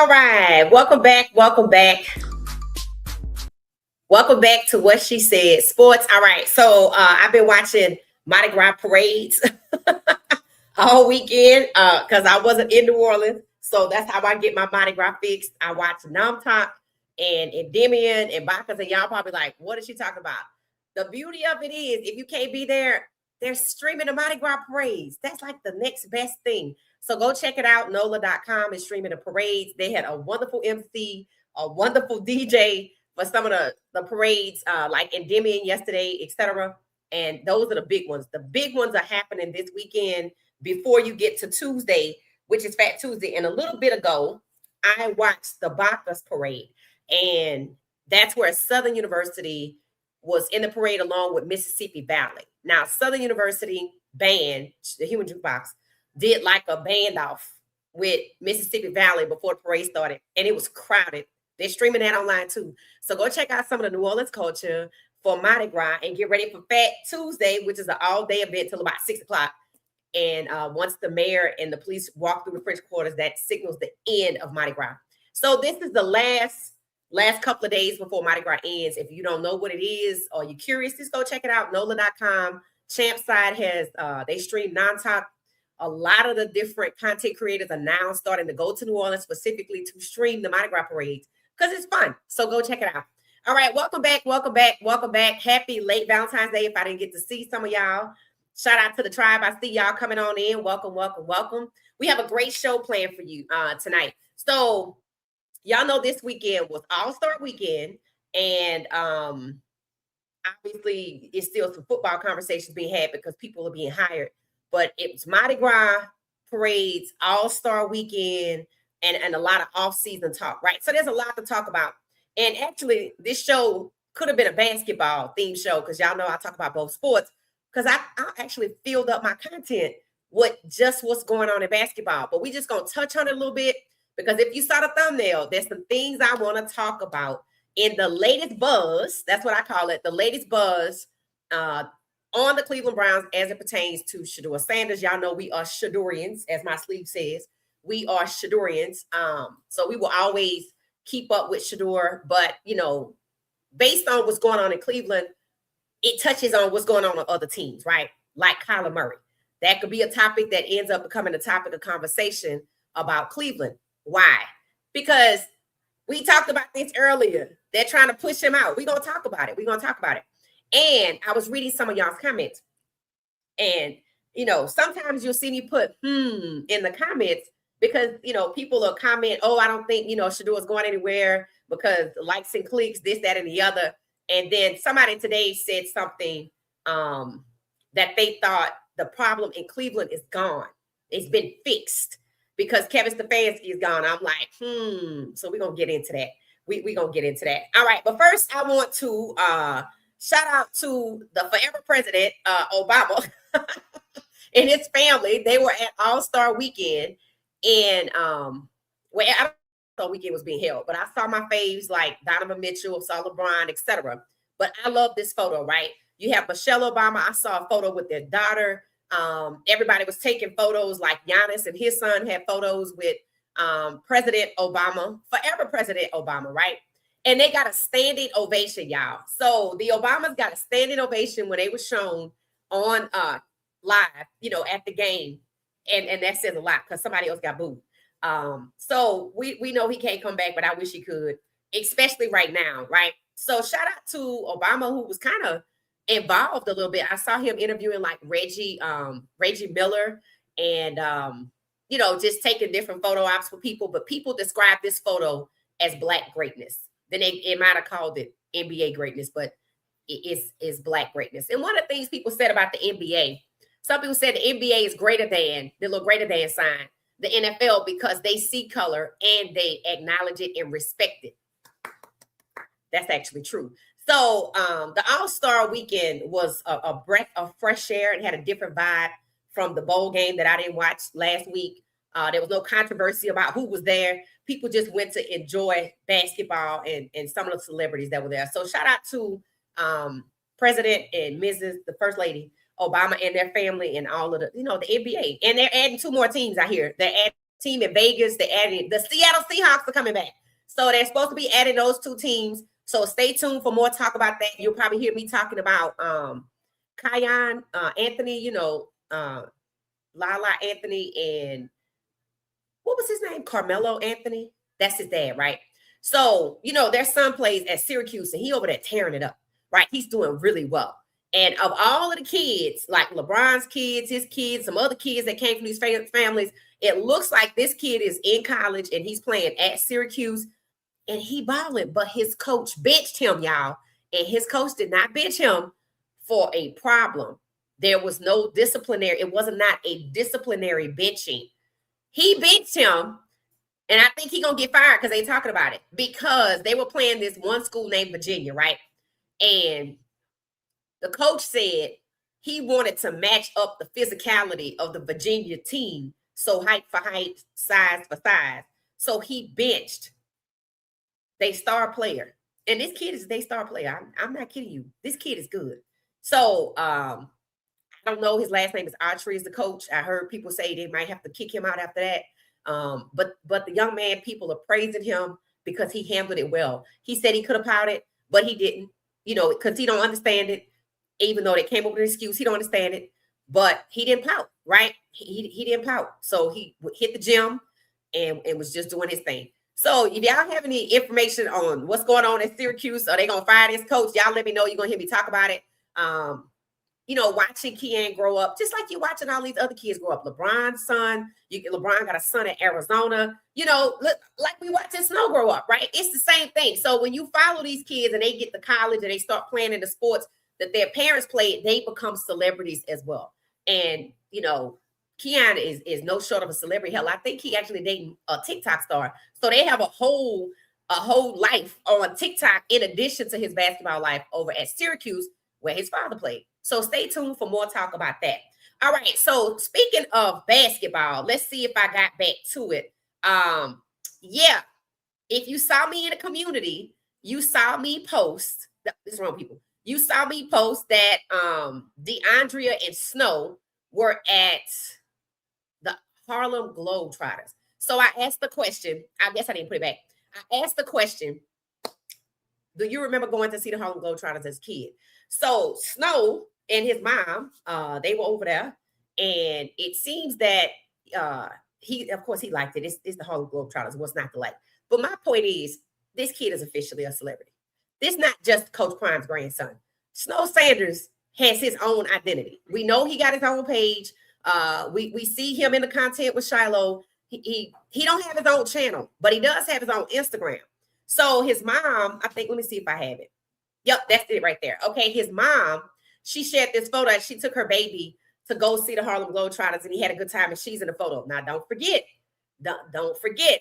All right. Welcome back. Welcome back. Welcome back to What She Said Sports. All right. So I've been watching Mardi Gras parades all weekend because I wasn't in New Orleans. So that's how I get my Mardi Gras fixed. I watch Nam Talk and Endymion and Bacchus, and y'all probably like, what is she talking about? The beauty of it is, if you can't be there, they're streaming the Mardi Gras parades. That's like the next best thing. So go check it out. NOLA.com is streaming the parades. They had a wonderful MC, a wonderful DJ for some of the parades, like Endymion yesterday, etc. And those are the big ones. The big ones are happening this weekend before you get to Tuesday, which is Fat Tuesday. And a little bit ago, I watched the Bacchus parade. And that's where Southern University was in the parade along with Mississippi Valley. Now, Southern University band, the Human Jukebox, did like a band off with Mississippi Valley before the parade started, and it was crowded. They're streaming that online too. So go check out some of the New Orleans culture for Mardi Gras and get ready for Fat Tuesday, which is an all-day event till about 6 o'clock. And once the mayor and the police walk through the French quarters, that signals the end of Mardi Gras. So this is the last couple of days before Mardi Gras ends. If you don't know what it is or you're curious, just go check it out. NOLA.com. Champside has they stream non-talk. A lot of the different content creators are now starting to go to New Orleans specifically to stream the Mardi Gras parades because it's fun. So go check it out. All right, welcome back, welcome back, welcome back. Happy late Valentine's Day. If I didn't get to see some of y'all, shout out to the tribe. I see y'all coming on in. Welcome, welcome, welcome. We have a great show planned for you tonight. So y'all know this weekend was All-Star Weekend, and obviously it's still some football conversations being had because people are being hired. But it was Mardi Gras parades, All-Star Weekend, and a lot of off-season talk, right? So there's a lot to talk about. And actually, this show could have been a basketball themed show because y'all know I talk about both sports because I actually filled up my content with just what's going on in basketball. But we just going to touch on it a little bit because if you saw the thumbnail, there's some things I want to talk about in the latest buzz. That's what I call it, the latest buzz on the Cleveland Browns as it pertains to Shedeur Sanders. Y'all know we are Shedeurians, as my sleeve says. We are Shedeurians. So we will always keep up with Shedeur. But, you know, based on what's going on in Cleveland, it touches on what's going on other teams, right? Like Kyler Murray. That could be a topic that ends up becoming a topic of conversation about Cleveland. Why? Because we talked about this earlier. They're trying to push him out. We're going to talk about it. We're going to talk about it. And I was reading some of y'all's comments. And, you know, sometimes you'll see me put in the comments because, you know, people will comment, oh, I don't think, you know, Shedeur is going anywhere because likes and clicks, this, that, and the other. And then somebody today said something that they thought the problem in Cleveland is gone. It's been fixed because Kevin Stefanski is gone. I'm like, So we're going to get into that. We're going to get into that. All right. But first, I want to shout out to the forever president, Obama, and his family. They were at All-Star Weekend. And well, I don't know weekend was being held, but I saw my faves like Donovan Mitchell, saw LeBron, etc. But I love this photo, right? You have Michelle Obama. I saw a photo with their daughter. Everybody was taking photos, like Giannis and his son had photos with President Obama, forever President Obama, right? And they got a standing ovation, y'all. So the Obamas got a standing ovation when they were shown on live, you know, at the game. And that says a lot because somebody else got booed. So we know he can't come back, but I wish he could, especially right now, right? So shout out to Obama, who was kind of involved a little bit. I saw him interviewing like Reggie Miller and, you know, just taking different photo ops for people. But people describe this photo as Black greatness. Then it might have called it NBA greatness, but it is Black greatness. And one of the things people said about the NBA, some people said the NBA is greater than, the little greater than sign, the NFL, because they see color and they acknowledge it and respect it. That's actually true. So the All-Star Weekend was a breath of fresh air and had a different vibe from the bowl game that I didn't watch last week. There was no controversy about who was there. People just went to enjoy basketball and some of the celebrities that were there. So shout out to President and Mrs. the First Lady Obama and their family and all of the, you know, the NBA. And they're adding 2 more teams out here. They're adding team in Vegas. They added the Seattle Seahawks are coming back. So they're supposed to be adding those two teams. So stay tuned for more talk about that. You'll probably hear me talking about Kion Anthony, Lala Anthony, and what was his name? Carmelo Anthony. That's his dad, right? So, their son plays at Syracuse, and he over there tearing it up, right? He's doing really well. And of all of the kids, like LeBron's kids, his kids, some other kids that came from these families, it looks like this kid is in college and he's playing at Syracuse and he balling, but his coach benched him, y'all. And his coach did not bench him for a problem. There was no disciplinary. It wasn't not a disciplinary benching. He benched him. And I think he's going to get fired because they talking about it. Because they were playing this one school named Virginia, right? And the coach said he wanted to match up the physicality of the Virginia team. So height for height, size for size. So he benched their star player. And this kid is their star player. I'm not kidding you. This kid is good. So I don't know. His last name is Archery is the coach. I heard people say they might have to kick him out after that. But the young man, people are praising him because he handled it well. He said he could have pouted, but he didn't, because he don't understand it. Even though they came up with an excuse, he don't understand it, but he didn't pout, right? He didn't pout. So he hit the gym and was just doing his thing. So if y'all have any information on what's going on at Syracuse, are they going to fire this coach? Y'all let me know. You're going to hear me talk about it. Watching Kian grow up, just like you're watching all these other kids grow up. LeBron's son, LeBron got a son in Arizona, like we watching Snow grow up, right? It's the same thing. So when you follow these kids and they get to college and they start playing in the sports that their parents played, they become celebrities as well. And, Kian is no short of a celebrity. Hell, I think he actually dating a TikTok star. So they have a whole life on TikTok in addition to his basketball life over at Syracuse where his father played. So stay tuned for more talk about that. All right. So speaking of basketball, let's see if I got back to it. If you saw me in the community, you saw me post. This is wrong, people. You saw me post that DeAndrea and Snow were at the Harlem Globetrotters. So I asked the question. I guess I didn't put it back. I asked the question, do you remember going to see the Harlem Globetrotters as a kid? So Snow and his mom, they were over there. And it seems that he liked it. It's the Harlem Globetrotters. What's not to like? But my point is, this kid is officially a celebrity. This not just Coach Prime's grandson. Snow Sanders has his own identity. We know he got his own page. We see him in the content with Shiloh. He don't have his own channel, but he does have his own Instagram. So his mom, I think, let me see if I have it. Yep, that's it right there. Okay, his mom, she shared this photo. She took her baby to go see the Harlem Globetrotters, and he had a good time, and she's in the photo. Now, don't forget,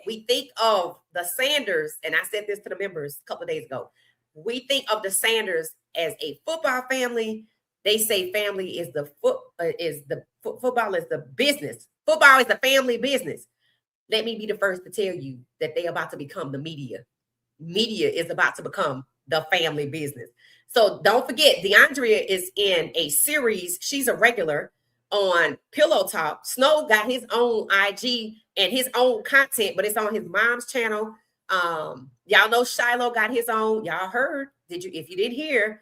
we think of the Sanders, and I said this to the members a couple of days ago. We think of the Sanders as a football family. They say family is football is the business. Football is the family business. Let me be the first to tell you that they're about to become the media. Media is about to become the family business. So don't forget, DeAndrea is in a series. She's a regular on Pillow Talk. Snow got his own IG and his own content, but it's on his mom's channel. Y'all know Shiloh got his own. Y'all heard? If you didn't hear,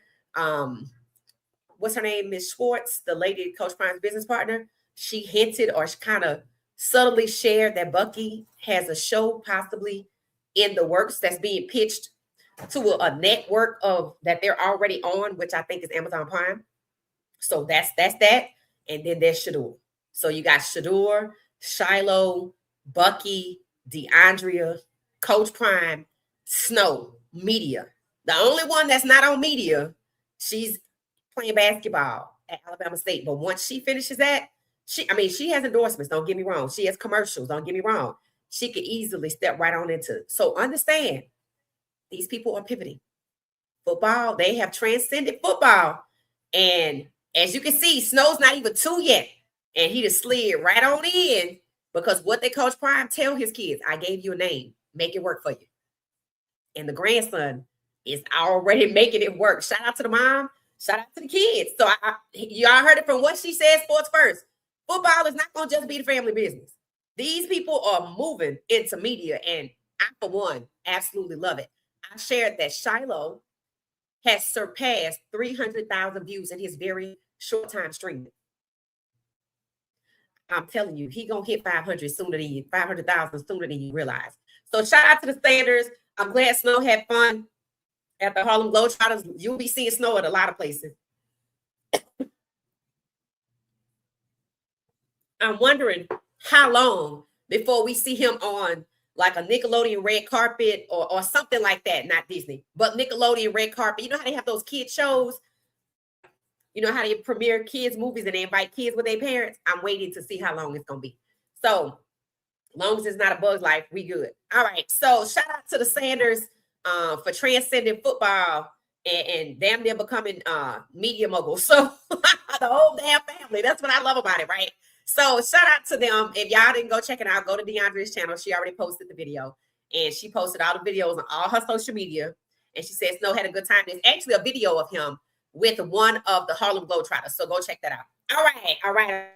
what's her name? Miss Schwartz, the lady Coach Prime's business partner. She hinted or she kind of subtly shared that Bucky has a show possibly in the works that's being pitched to a network of that they're already on, which I think is Amazon Prime. So that's that. And then there's Shedeur. So you got Shedeur, Shiloh, Bucky, DeAndrea, Coach Prime, Snow, media. The only one that's not on media, she's playing basketball at Alabama State. But once she finishes that, she has endorsements, don't get me wrong. She has commercials, don't get me wrong. She could easily step right on into it. So understand, these people are pivoting. Football, they have transcended football. And as you can see, Snow's not even 2 yet. And he just slid right on in because what they Coach Prime tell his kids, I gave you a name, make it work for you. And the grandson is already making it work. Shout out to the mom. Shout out to the kids. So y'all heard it from what she said, sports first. Football is not going to just be the family business. These people are moving into media, and I, for one, absolutely love it. I shared that Shiloh has surpassed 300,000 views in his very short time streaming. I'm telling you, he gonna hit 500,000 sooner than you realize. So shout out to the Sanders. I'm glad Snow had fun at the Harlem Globetrotters. You'll be seeing Snow at a lot of places. I'm wondering how long before we see him on like a Nickelodeon red carpet or something like that. Not Disney, but Nickelodeon red carpet. You know how they have those kid shows? You know how they premiere kids' movies and they invite kids with their parents? I'm waiting to see how long it's going to be. So, long as it's not a Bug's Life, we good. All right. So, shout out to the Sanders for transcending football and damn near becoming media moguls. So, the whole damn family. That's what I love about it, right? So, shout out to them. If y'all didn't go check it out, go to DeAndre's channel. She already posted the video, and she posted all the videos on all her social media. And she said Snow had a good time. There's actually a video of him with one of the Harlem Globetrotters. So go check that out. All right.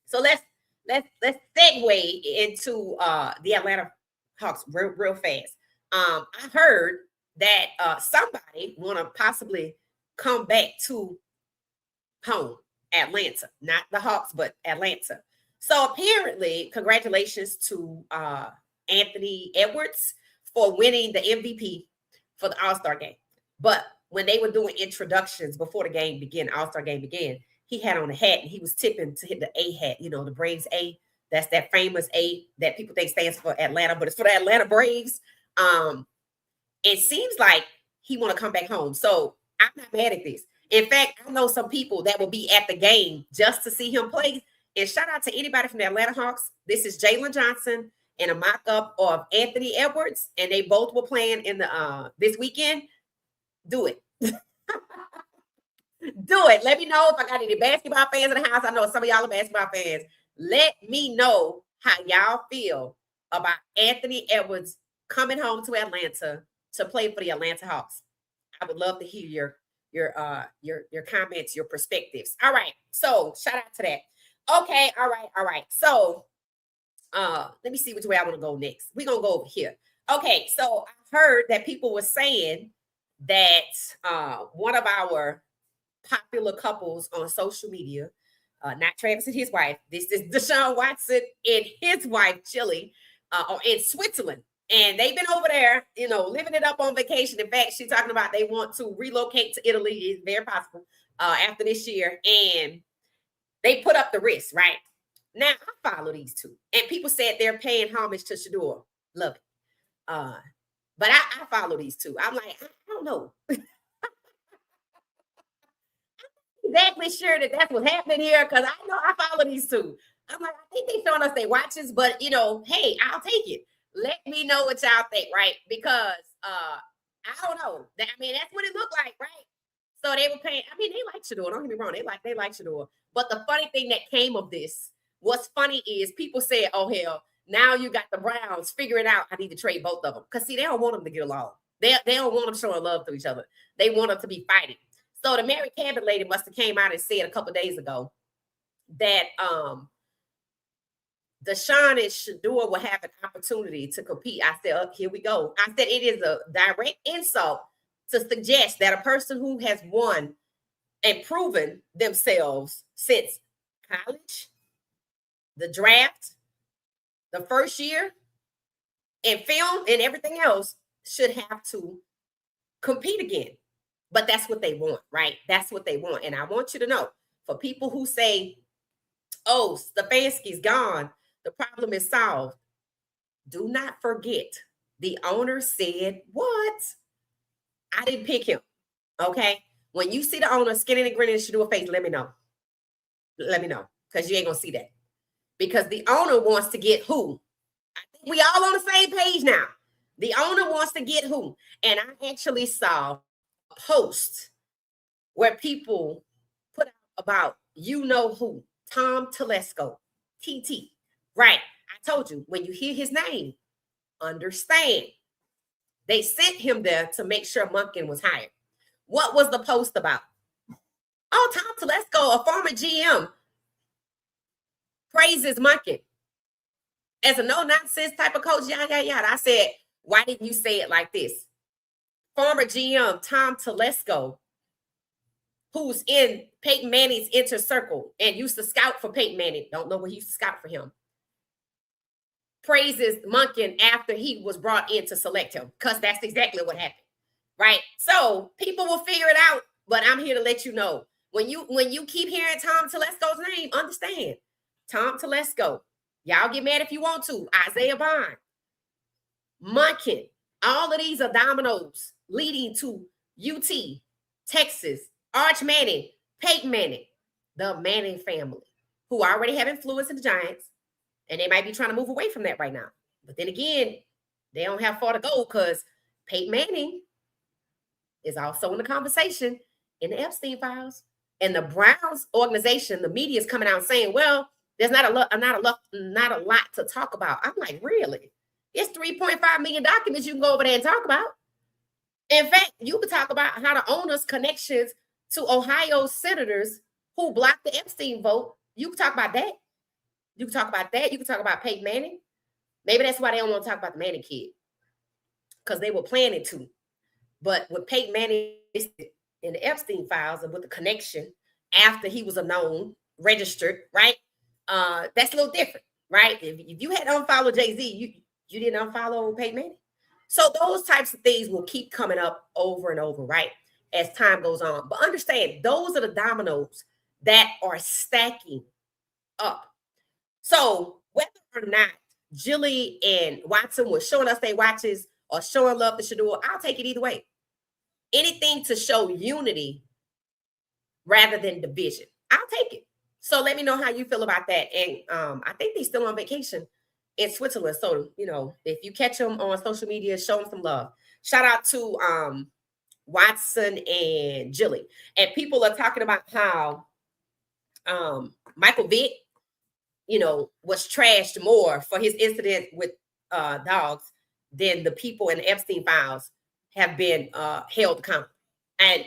So let's segue into the Atlanta Hawks real fast. I heard that somebody want to possibly come back to home, Atlanta, not the Hawks, but Atlanta. So apparently, congratulations to Anthony Edwards for winning the MVP for the All-Star game. But when they were doing introductions before the game began, All-Star game began, he had on a hat and he was tipping to hit the A hat, you know, the Braves A. That's that famous A that people think stands for Atlanta, but it's for the Atlanta Braves. It seems like he want to come back home. So I'm not mad at this. In fact, I know some people that will be at the game just to see him play. And shout out to anybody from the Atlanta Hawks. This is Jalen Johnson and a mock-up of Anthony Edwards, and they both were playing in the this weekend. Do it. Do it. Let me know if I got any basketball fans in the house. I know some of y'all are basketball fans. Let me know how y'all feel about Anthony Edwards coming home to Atlanta to play for the Atlanta Hawks. I would love to hear your comments, your perspectives. All right. So shout out to that. Okay. All right. So let me see which way I want to go next. We're gonna go over here. Okay, so I've heard that people were saying that one of our popular couples on social media, not Travis and his wife, this is Deshaun Watson and his wife, Chili, are in Switzerland. And they've been over there, you know, living it up on vacation. In fact, she's talking about they want to relocate to Italy. It's very possible after this year. And they put up the risk, right? Now, I follow these two. And people said they're paying homage to Shedeur. Love it. But I follow these two. I'm like, I don't know. Exactly sure that that's what's happening here because I know I follow these two. I'm like, I think they showing us their watches, but you know, hey, I'll take it. Let me know what y'all think, right? Because I don't know. I mean, that's what it looked like, right? So they were paying. I mean, they like Shedeur. Don't get me wrong. They like Shedeur. But the funny thing that came of this, what's funny is people said, "Oh hell, now you got the Browns figuring out I need to trade both of them." Because see, they don't want them to get along. They don't want them showing love to each other. They want them to be fighting. So the Mary Cabot lady must have came out and said a couple of days ago that Deshaun and Shedeur will have an opportunity to compete. I said, oh, here we go. I said it is a direct insult to suggest that a person who has won and proven themselves since college, the draft, the first year, and film and everything else should have to compete again. But that's what they want, right? That's what they want. And I want you to know, for people who say, oh, Stefanski's gone, the problem is solved. Do not forget, the owner said, what? I didn't pick him, okay? When you see the owner skinning and grinning and Shedeur face, let me know. Let me know, because you ain't going to see that. Because the owner wants to get who? I think we all on the same page now. The owner wants to get who? And I actually saw a post where people put out about you know who, Tom Telesco, TT. Right. I told you, when you hear his name, understand. They sent him there to make sure Monken was hired. What was the post about? Oh, Tom Telesco, a former GM, praises Monken. as a no-nonsense type of coach, yada, yada. I said, why didn't you say it like this? Former GM Tom Telesco, who's in Peyton Manning's inner circle and used to scout for Peyton Manning, don't know what he used to scout for him, praises Monken after he was brought in to select him, because that's exactly what happened, right? So people will figure it out, but I'm here to let you know. When you keep hearing Tom Telesco's name, understand, Tom Telesco, y'all get mad if you want to, Isaiah Bond, Monken, all of these are dominoes leading to UT, Texas, Arch Manning, Peyton Manning, the Manning family, who already have influence in the Giants, and they might be trying to move away from that right now. But then again, they don't have far to go, because Peyton Manning is also in the conversation in the Epstein files. And the Browns organization, the media is coming out saying, well, there's not a lot to talk about. I'm like, really? It's 3.5 million documents you can go over there and talk about. In fact, you could talk about how the owner's connections to Ohio senators who blocked the Epstein vote. You can talk about that. You can talk about that. You can talk about Peyton Manning. Maybe that's why they don't want to talk about the Manning kid, because they were planning to. But with Peyton Manning in the Epstein files and with the connection after he was a known registered, right? That's a little different, right? If you had unfollowed Jay-Z, you didn't unfollow Peyton Manning. So those types of things will keep coming up over and over, right, as time goes on. But understand, those are the dominoes that are stacking up. So whether or not Jilly and Watson were showing us their watches or showing love to Shedeur, I'll take it either way. Anything to show unity rather than division, I'll take it. So let me know how you feel about that. And I think they're still on vacation in Switzerland. So, if you catch them on social media, show them some love. Shout out to Watson and Jilly. And people are talking about how Michael Vick, was trashed more for his incident with dogs than the people in the Epstein files have been held accountable. And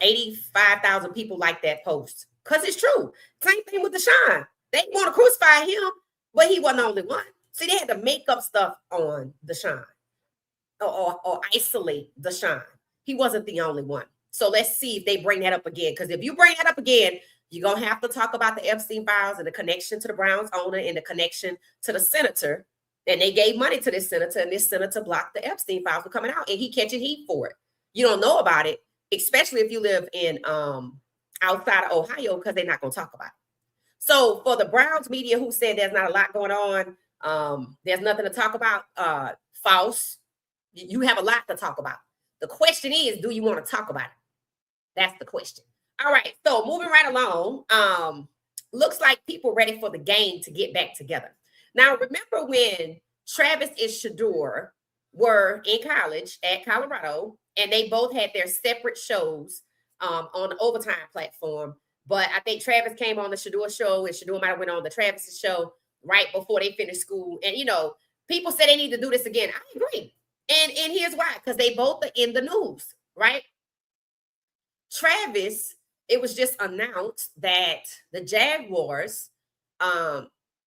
85,000 people like that post, because it's true. Same thing with Deshaun. They want to crucify him, but he wasn't the only one. See, they had to make up stuff on Deshaun or isolate Deshaun. He wasn't the only one. So let's see if they bring that up again. Because if you bring that up again, you're going to have to talk about the Epstein files and the connection to the Browns owner and the connection to the senator. And they gave money to this senator, and this senator blocked the Epstein files from coming out, and he catching heat for it. You don't know about it, especially if you live in outside of Ohio, because they're not going to talk about it. So for the Browns media who said there's not a lot going on, there's nothing to talk about, false. You have a lot to talk about. The question is, do you want to talk about it? That's the question. All right, so moving right along, looks like people ready for the game to get back together. Now, remember when Travis and Shedeur were in college at Colorado, and they both had their separate shows on the Overtime platform. But I think Travis came on the Shedeur show, and Shedeur might have went on the Travis's show right before they finished school. And, people said they need to do this again. I agree. And here's why, because they both are in the news, right? Travis, it was just announced that the Jaguars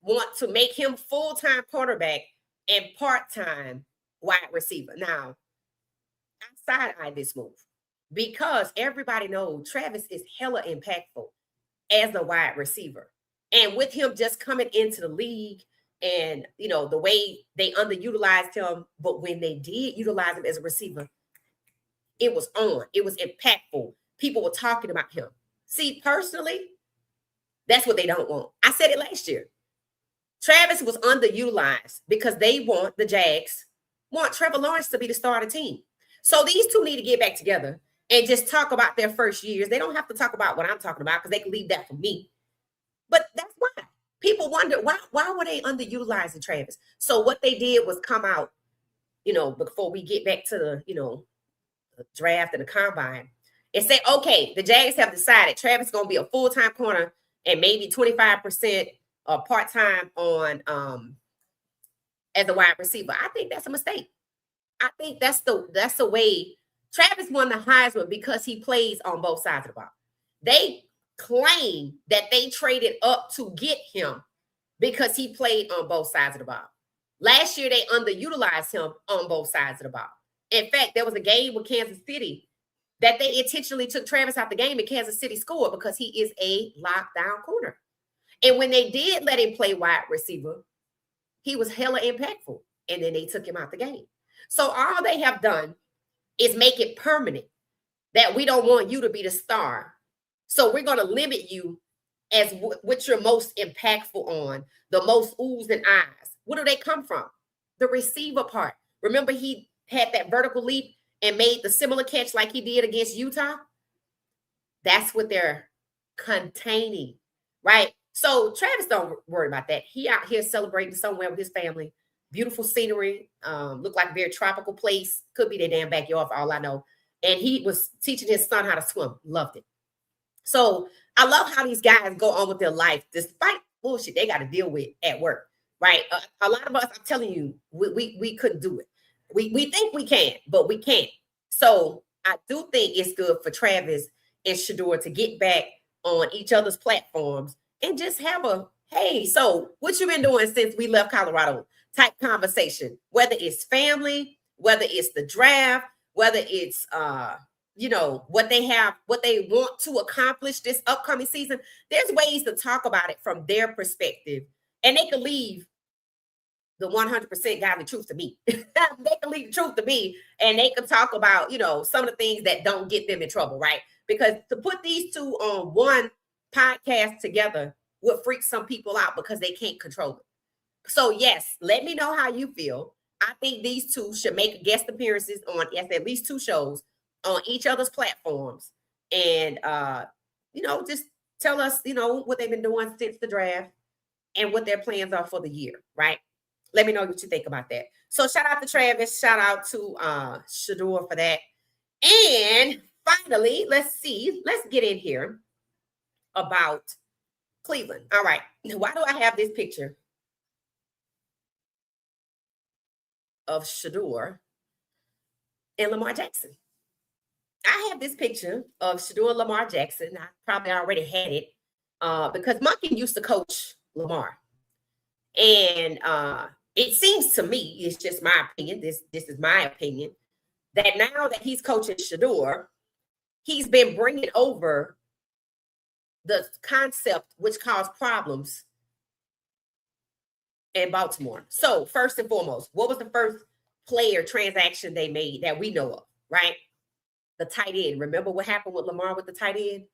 want to make him full-time quarterback and part-time wide receiver. Now, I side-eye this move because everybody knows Travis is hella impactful as a wide receiver. And with him just coming into the league and, the way they underutilized him, but when they did utilize him as a receiver, it was on. It was impactful. People were talking about him. See, personally, that's what they don't want. I said it last year. Travis was underutilized because the Jags want Trevor Lawrence to be the star of the team. So these two need to get back together and just talk about their first years. They don't have to talk about what I'm talking about because they can leave that for me. But that's why. People wonder, why were they underutilizing Travis? So what they did was come out, before we get back to the draft and the combine, and say, okay, the Jags have decided Travis is going to be a full-time corner and maybe 25% or part-time on as a wide receiver. I think that's a mistake. I think that's the way. Travis won the Heisman because he plays on both sides of the ball. They claim that they traded up to get him because he played on both sides of the ball. Last year, they underutilized him on both sides of the ball. In fact, there was a game with Kansas City that they intentionally took Travis out the game, and Kansas City scored because he is a lockdown corner. And when they did let him play wide receiver, he was hella impactful. And then they took him out the game. So all they have done is make it permanent that we don't want you to be the star. So we're going to limit you as what you're most impactful on, the most oohs and ahs. Where do they come from? The receiver part. Remember, he had that vertical leap and made the similar catch like he did against Utah? That's what they're containing, right? So Travis, don't worry about that. He out here celebrating somewhere with his family. Beautiful scenery. Looked like a very tropical place. Could be their damn backyard for all I know. And he was teaching his son how to swim. Loved it. So I love how these guys go on with their life despite bullshit they got to deal with at work, right? A lot of us, I'm telling you, we couldn't do it. We think we can, but we can't. So I do think it's good for Travis and Shedeur to get back on each other's platforms and just have a, hey, so what you been doing since we left Colorado type conversation, whether it's family, whether it's the draft, whether it's, what they have, what they want to accomplish this upcoming season. There's ways to talk about it from their perspective, and they can leave the 100% godly truth to me. They can leave the truth to me, and they can talk about, some of the things that don't get them in trouble, right? Because to put these two on one podcast together would freak some people out because they can't control it. So yes, let me know how you feel. I think these two should make guest appearances on at least two shows on each other's platforms, and just tell us, what they've been doing since the draft and what their plans are for the year, right? Let me know what you think about that. So shout out to Travis, shout out to Shedeur for that. And finally, let's get in here about Cleveland. All right. Why do I have this picture of Shedeur and Lamar Jackson? I have this picture of Shedeur and Lamar Jackson. I probably already had it because Monken used to coach Lamar. And it seems to me, it's just my opinion, this is my opinion, that now that he's coaching Shedeur, he's been bringing over the concept which caused problems in Baltimore. So first and foremost, what was the first player transaction they made that we know of, right? The tight end. Remember what happened with Lamar with the tight end?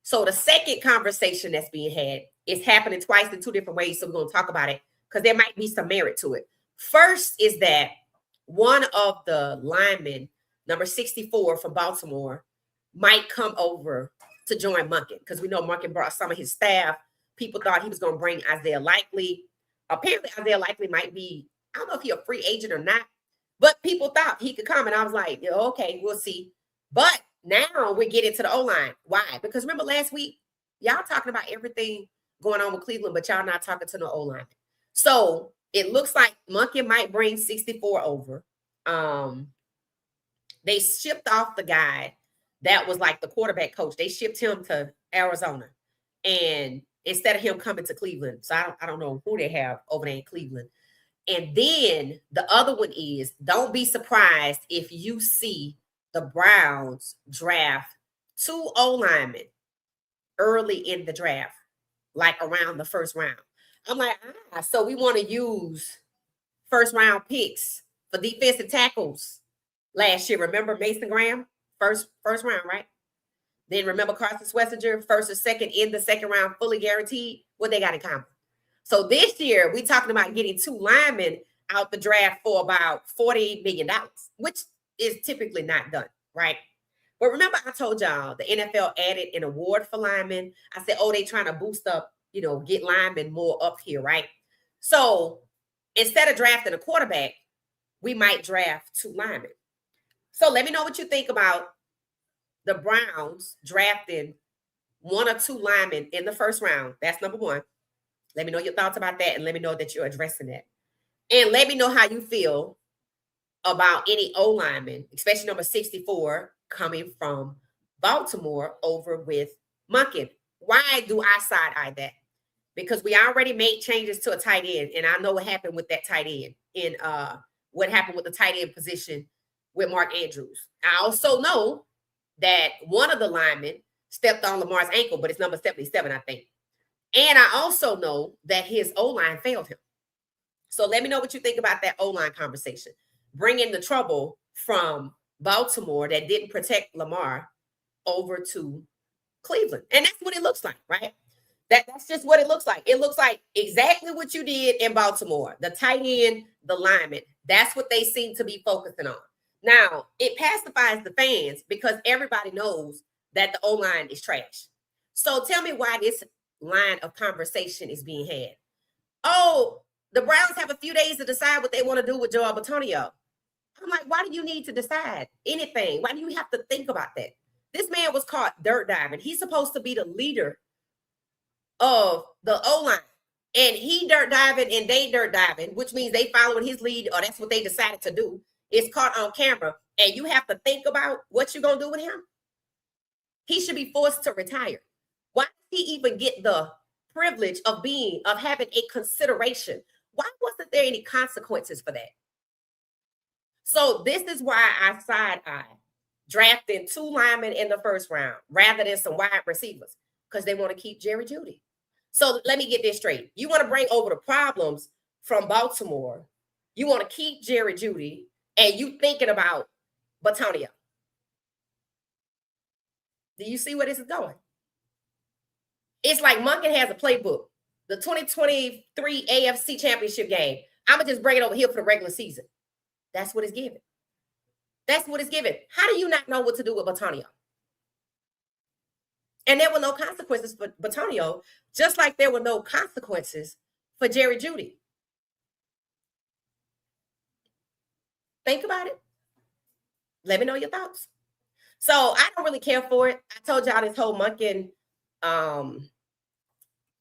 So the second conversation that's being had is happening twice in two different ways. So we're going to talk about it because there might be some merit to it. First is that one of the linemen, number 64 from Baltimore, might come over to join Monken because we know Monken brought some of his staff. People thought he was going to bring Isaiah Likely. Apparently, Isaiah Likely might be, I don't know if he's a free agent or not, but people thought he could come. And I was like, okay, we'll see. But now we're getting to the O-line. Why? Because remember last week, y'all talking about everything going on with Cleveland, but y'all not talking to the O-line. So it looks like Monken might bring 64 over. They shipped off the guy that was like the quarterback coach. They shipped him to Arizona. And instead of him coming to Cleveland. So I don't know who they have over there in Cleveland. And then the other one is, don't be surprised if you see the Browns draft two O-linemen early in the draft, like around the first round. I'm like, so we want to use first round picks for defensive tackles last year. Remember Mason Graham? First round, right? Then remember Carson Schlesinger, first or second in the second round, fully guaranteed. What they got in common? So this year, we're talking about getting two linemen out the draft for about $40 million, which is typically not done, right? But remember, I told y'all the NFL added an award for linemen. I said, they trying to boost up, get linemen more up here, right? So instead of drafting a quarterback, we might draft two linemen. So let me know what you think about the Browns drafting one or two linemen in the first round. That's number one. Let me know your thoughts about that, and let me know that you're addressing that. And let me know how you feel about any O-lineman, especially number 64, coming from Baltimore over with Monken. Why do I side-eye that? because we already made changes to a tight end, and I know what happened with that tight end in what happened with the tight end position with Mark Andrews. I also know that one of the linemen stepped on Lamar's ankle, but it's number 77, I think. And I also know that his O-line failed him. So let me know what you think about that O-line conversation. Bringing the trouble from Baltimore that didn't protect Lamar over to Cleveland. And that's what it looks like, right? That's just what it looks like. It looks like exactly what you did in Baltimore. The tight end, the lineman. That's what they seem to be focusing on. Now, it pacifies the fans because everybody knows that the O-line is trash. So tell me why this line of conversation is being had. Oh, the Browns have a few days to decide what they want to do with Joel Bitonio. I'm like, why do you need to decide anything? Why do you have to think about that? This man was caught dirt diving. He's supposed to be the leader of the O-line. And he dirt diving and they dirt diving, which means they following his lead, or that's what they decided to do. It's caught on camera. And you have to think about what you're going to do with him. He should be forced to retire. Why did he even get the privilege of having a consideration? Why wasn't there any consequences for that? So this is why I side-eye drafting 2 linemen in the first round rather than some wide receivers, because they want to keep Jerry Jeudy. So let me get this straight. You want to bring over the problems from Baltimore. You want to keep Jerry Jeudy, and you thinking about Bitonio. Do you see where this is going? It's like Monken has a playbook. The 2023 AFC Championship game. I'm going to just bring it over here for the regular season. That's what it's given. That's what it's given. How do you not know what to do with Bitonio? And there were no consequences for Bitonio, just like there were no consequences for Jerry Jeudy. Think about it. Let me know your thoughts. So I don't really care for it. I told y'all this whole Monken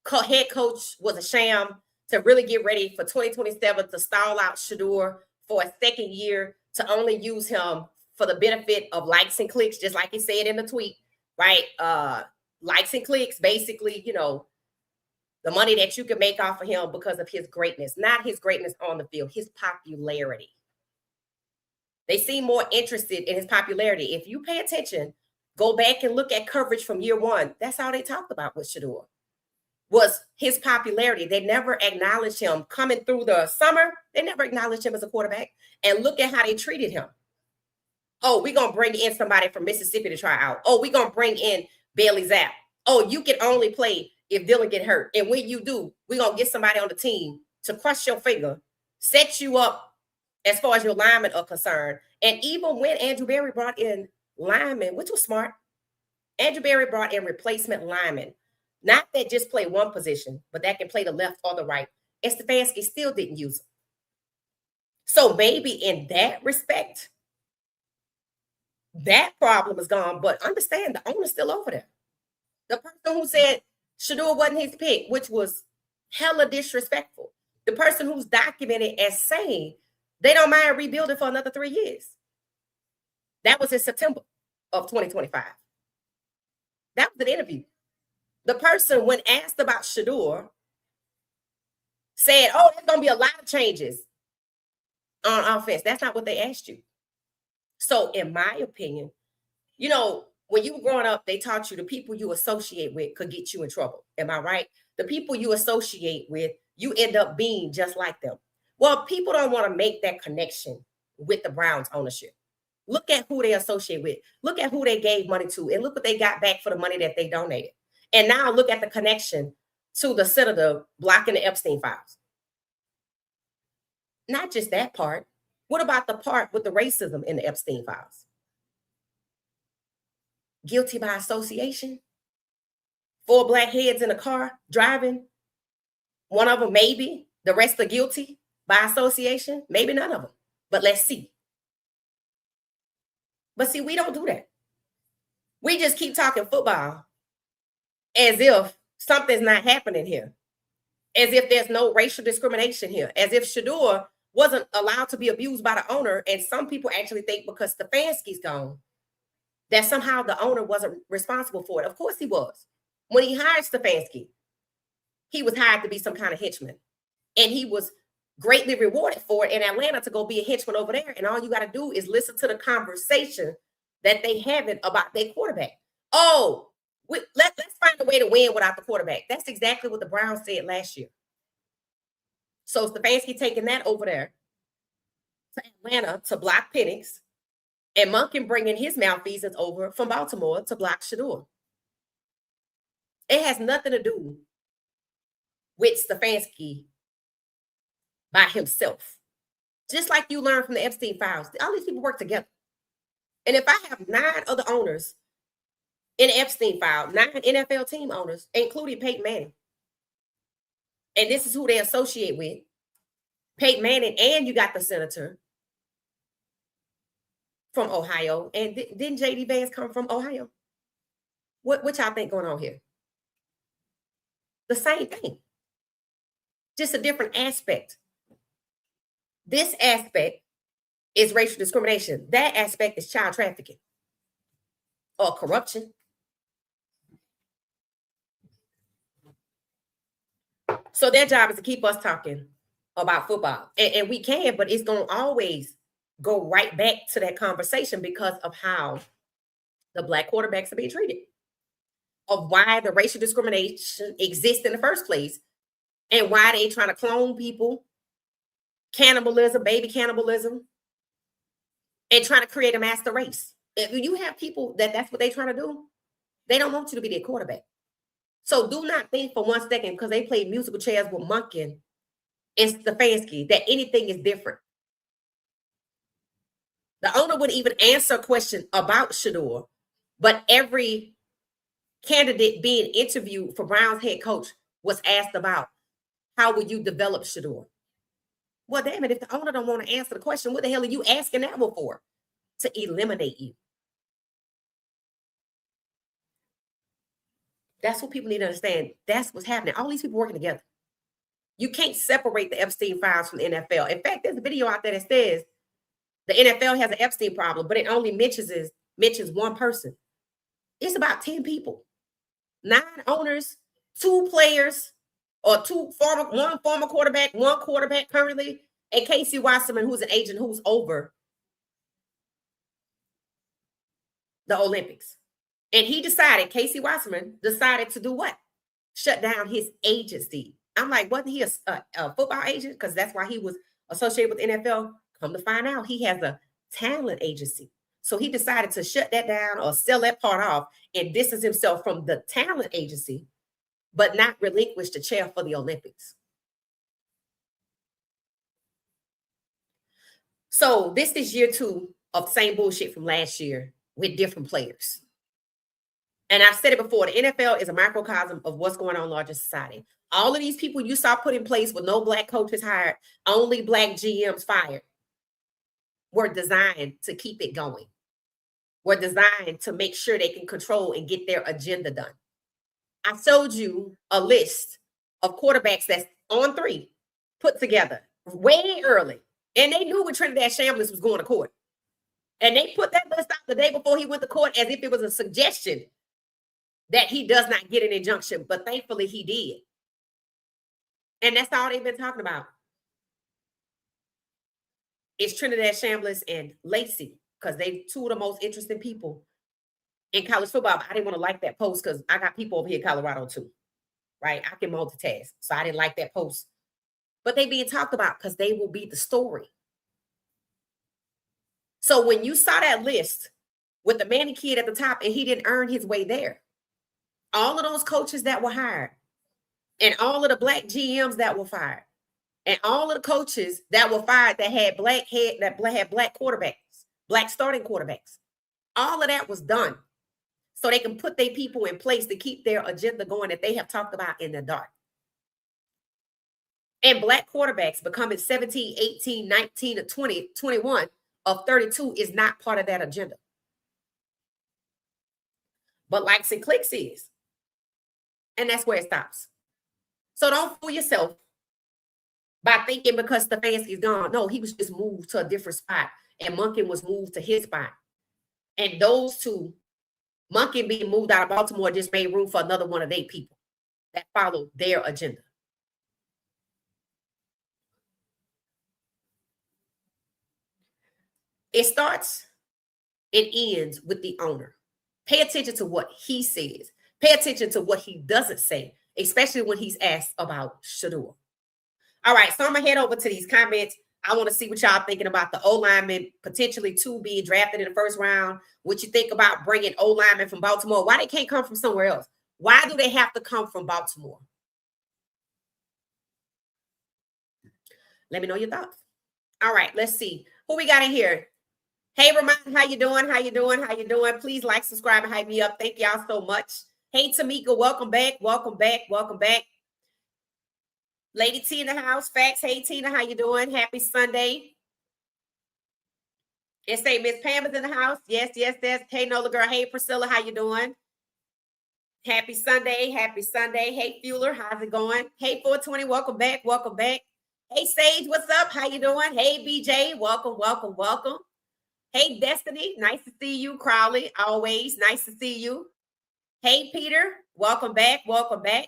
head coach was a sham to really get ready for 2027 to stall out Shedeur for a second year, to only use him for the benefit of likes and clicks, just like he said in the tweet, right? Likes and clicks, basically, the money that you can make off of him because of his greatness, not his greatness on the field, his popularity. They seem more interested in his popularity. If you pay attention, go back and look at coverage from year one. That's all they talked about with Shedeur, was his popularity. They never acknowledged him coming through the summer. They never acknowledged him as a quarterback. And look at how they treated him. Oh, we're going to bring in somebody from Mississippi to try out. Oh, we're going to bring in Bailey Zapp. Oh, you can only play if Dylan get hurt. And when you do, we're going to get somebody on the team to crush your finger, set you up as far as your linemen are concerned. And even when Andrew Berry brought in linemen, which was smart, Andrew Berry brought in replacement linemen, not that just play one position, but that can play the left or the right. And Stefanski still didn't use them. So maybe in that respect, that problem is gone. But understand, the owner's still over there. The person who said Shedeur wasn't his pick, which was hella disrespectful. The person who's documented as saying they don't mind rebuilding for another 3 years. That was in September of 2025. That was an interview. The person, when asked about Shedeur, said, oh, there's going to be a lot of changes on offense. That's not what they asked you. So in my opinion, when you were growing up, they taught you the people you associate with could get you in trouble. Am I right? The people you associate with, you end up being just like them. Well, people don't want to make that connection with the Browns ownership. Look at who they associate with. Look at who they gave money to, and look what they got back for the money that they donated. And now look at the connection to the senator blocking the Epstein files. Not just that part. What about the part with the racism in the Epstein files? Guilty by association? 4 black heads in a car driving? One of them maybe. The rest are guilty by association? Maybe none of them. But let's see. But see, we don't do that. We just keep talking football as if something's not happening here. As if there's no racial discrimination here. As if Shedeur wasn't allowed to be abused by the owner. And some people actually think because Stefanski's gone, that somehow the owner wasn't responsible for it. Of course he was. When he hired Stefanski, he was hired to be some kind of henchman. And he was greatly rewarded for it in Atlanta to go be a henchman over there. And all you got to do is listen to the conversation that they having about their quarterback. Oh, let's find a way to win without the quarterback. That's exactly what the Browns said last year. So Stefanski taking that over there to Atlanta to block Penix, and Monken bringing his malfeasance over from Baltimore to block Shedeur. It has nothing to do with Stefanski by himself. Just like you learn from the Epstein files, all these people work together. And if I have 9 other owners in the Epstein file, 9 NFL team owners, including Peyton Manning, and this is who they associate with, Peyton Manning, and you got the senator from Ohio, and didn't J.D. Vance come from Ohio? What y'all think going on here? The same thing, just a different aspect. This aspect is racial discrimination. That aspect is child trafficking or corruption. So their job is to keep us talking about football. And we can, but it's going to always go right back to that conversation because of how the Black quarterbacks are being treated, of why the racial discrimination exists in the first place, and why they trying to clone people, cannibalism, baby cannibalism, and trying to create a master race. If you have people that's what they trying to do, they don't want you to be their quarterback. So do not think for 1 second, because they played musical chairs with Monken and Stefanski, that anything is different. The owner wouldn't even answer a question about Shedeur, but every candidate being interviewed for Browns head coach was asked about, how would you develop Shedeur? Well, damn it, if the owner don't want to answer the question, what the hell are you asking that one for? To eliminate you. That's what people need to understand. That's what's happening. All these people working together. You can't separate the Epstein files from the NFL. In fact, there's a video out there that says the NFL has an Epstein problem, but it only mentions one person. It's about 10 people, 9 owners, 2 players, or one former quarterback, 1 quarterback currently, and Casey Wasserman, who's an agent who's over the Olympics. And Casey Wasserman decided to do what? Shut down his agency. I'm like, wasn't he a football agent? Because that's why he was associated with the NFL. Come to find out, he has a talent agency. So he decided to shut that down or sell that part off and distance himself from the talent agency, but not relinquish the chair for the Olympics. So this is year 2 of the same bullshit from last year with different players. And I've said it before, the NFL is a microcosm of what's going on in larger society. All of these people you saw put in place with no Black coaches hired, only Black GMs fired, were designed to keep it going. Were designed to make sure they can control and get their agenda done. I showed you a list of quarterbacks that's on 3 put together way early. And they knew when Trinidad Shambliss was going to court. And they put that list out the day before he went to court as if it was a suggestion that he does not get an injunction. But thankfully he did. And that's all they've been talking about. It's Trinidad Shambliss and Lacey, because they 2 of the most interesting people in college football. I didn't want to like that post because I got people over here in Colorado too, right? I can multitask. So I didn't like that post. But they being talked about because they will be the story. So when you saw that list with the Manny kid at the top and he didn't earn his way there, all of those coaches that were hired and all of the Black GMs that were fired and all of the coaches that were fired that had Black quarterbacks, Black starting quarterbacks, all of that was done so they can put their people in place to keep their agenda going that they have talked about in the dark. And Black quarterbacks becoming 17, 18, 19, or 20, 21 of 32 is not part of that agenda. But likes and clicks is. And that's where it stops. So don't fool yourself by thinking because Stefanski's gone. No, he was just moved to a different spot. And Monken was moved to his spot. And those 2, Monken being moved out of Baltimore, just made room for another one of their people that followed their agenda. It starts, it ends with the owner. Pay attention to what he says. Pay attention to what he doesn't say, especially when he's asked about Shedeur. All right, so I'm gonna head over to these comments. I want to see what y'all thinking about the O lineman, potentially 2 being drafted in the first round. What you think about bringing O linemen from Baltimore? Why they can't come from somewhere else? Why do they have to come from Baltimore? Let me know your thoughts. All right, let's see who we got in here. Hey, Ramon, how you doing? How you doing? How you doing? Please like, subscribe, and hype me up. Thank y'all so much. Hey, Tamika, welcome back. Welcome back. Welcome back. Lady T in the house. Facts. Hey, Tina, how you doing? Happy Sunday. It say Miss Pam is in the house. Yes, yes, yes. Hey, Nola girl. Hey, Priscilla, how you doing? Happy Sunday. Happy Sunday. Hey, Fueler, how's it going? Hey, 420, welcome back. Welcome back. Hey, Sage, what's up? How you doing? Hey, BJ, welcome, welcome, welcome. Hey, Destiny, nice to see you. Crowley, always nice to see you. Hey, Peter, welcome back. Welcome back.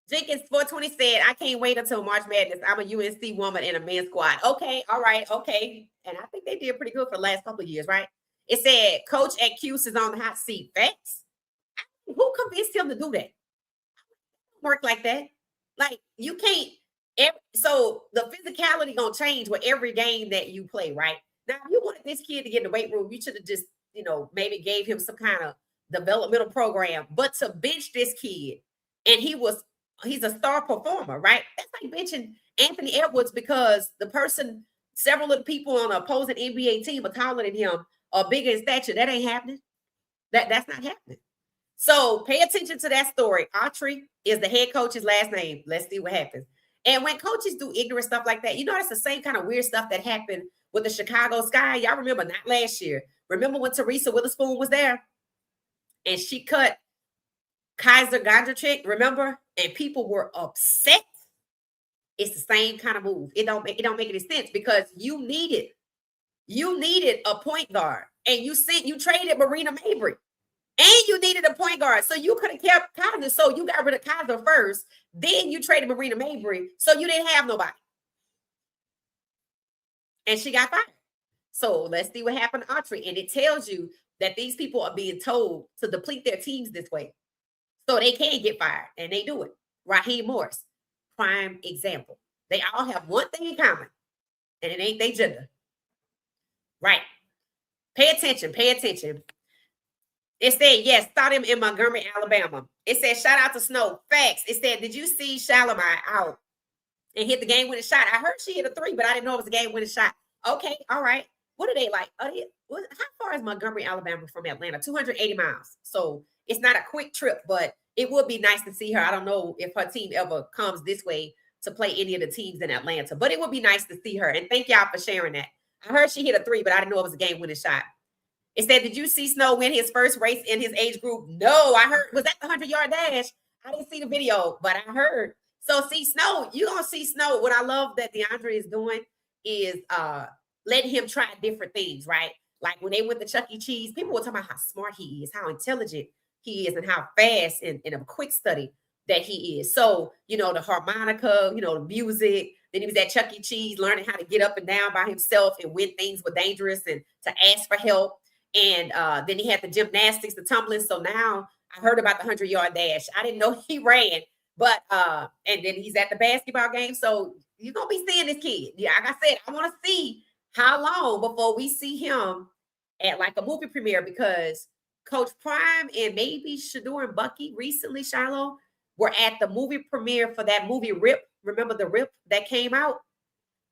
Jenkins 420 said, I can't wait until March Madness. I'm a UNC woman in a men's squad. Okay, all right, okay. And I think they did pretty good for the last couple of years, right? It said, Coach at Cuse is on the hot seat. Facts. Who convinced him to do that? Work like that. Like, you can't. So the physicality gonna change with every game that you play, right? Now, if you wanted this kid to get in the weight room, you should have just, maybe gave him some kind of developmental program. But to bench this kid, and he's a star performer, right? That's like benching Anthony Edwards because several of the people on the opposing NBA team are taller than him or bigger in stature. That ain't happening. That's not happening. So pay attention to that story. Autry is the head coach's last name. Let's see what happens. And when coaches do ignorant stuff like that, it's the same kind of weird stuff that happened with the Chicago Sky. Y'all remember, not last year. Remember when Teresa Witherspoon was there and she cut Kaiser Gondrachik, remember? And people were upset. It's the same kind of move. It don't make any sense because you needed a point guard and you traded Marina Mabry. And you needed a point guard. So you could have kept Kaiser. So you got rid of Kaiser first. Then you traded Marina Mabry. So you didn't have nobody. And she got fired. So let's see what happened to Autry. And it tells you that these people are being told to deplete their teams this way. So they can get fired. And they do it. Raheem Morris, prime example. They all have one thing in common. And it ain't their gender. Right. Pay attention. Pay attention. It said, yes, start him in Montgomery, Alabama. It said, shout out to Snow. Facts. It said, did you see Shalimar out and hit the game-winning shot? I heard she hit a 3, but I didn't know it was a game-winning shot. Okay, all right. What are they like? How far is Montgomery, Alabama from Atlanta? 280 miles. So it's not a quick trip, but it would be nice to see her. I don't know if her team ever comes this way to play any of the teams in Atlanta, but it would be nice to see her. And thank y'all for sharing that. I heard she hit a 3, but I didn't know it was a game-winning shot. It said, did you see Snow win his first race in his age group? No, I heard. Was that the 100-yard dash? I didn't see the video, but I heard. So see Snow, you're going to see Snow. What I love that DeAndre is doing is letting him try different things, right? Like when they went to Chuck E. Cheese, people were talking about how smart he is, how intelligent he is, and how fast and a quick study that he is. So, the harmonica, the music. Then he was at Chuck E. Cheese learning how to get up and down by himself and when things were dangerous and to ask for help. And then he had the gymnastics, the tumbling. So now I heard about the 100-yard dash. I didn't know he ran, but and then he's at the basketball game. So you're going to be seeing this kid. Yeah, like I said, I want to see how long before we see him at like a movie premiere because Coach Prime and maybe Shedeur and Bucky recently, Shiloh, were at the movie premiere for that movie Rip. Remember the Rip that came out?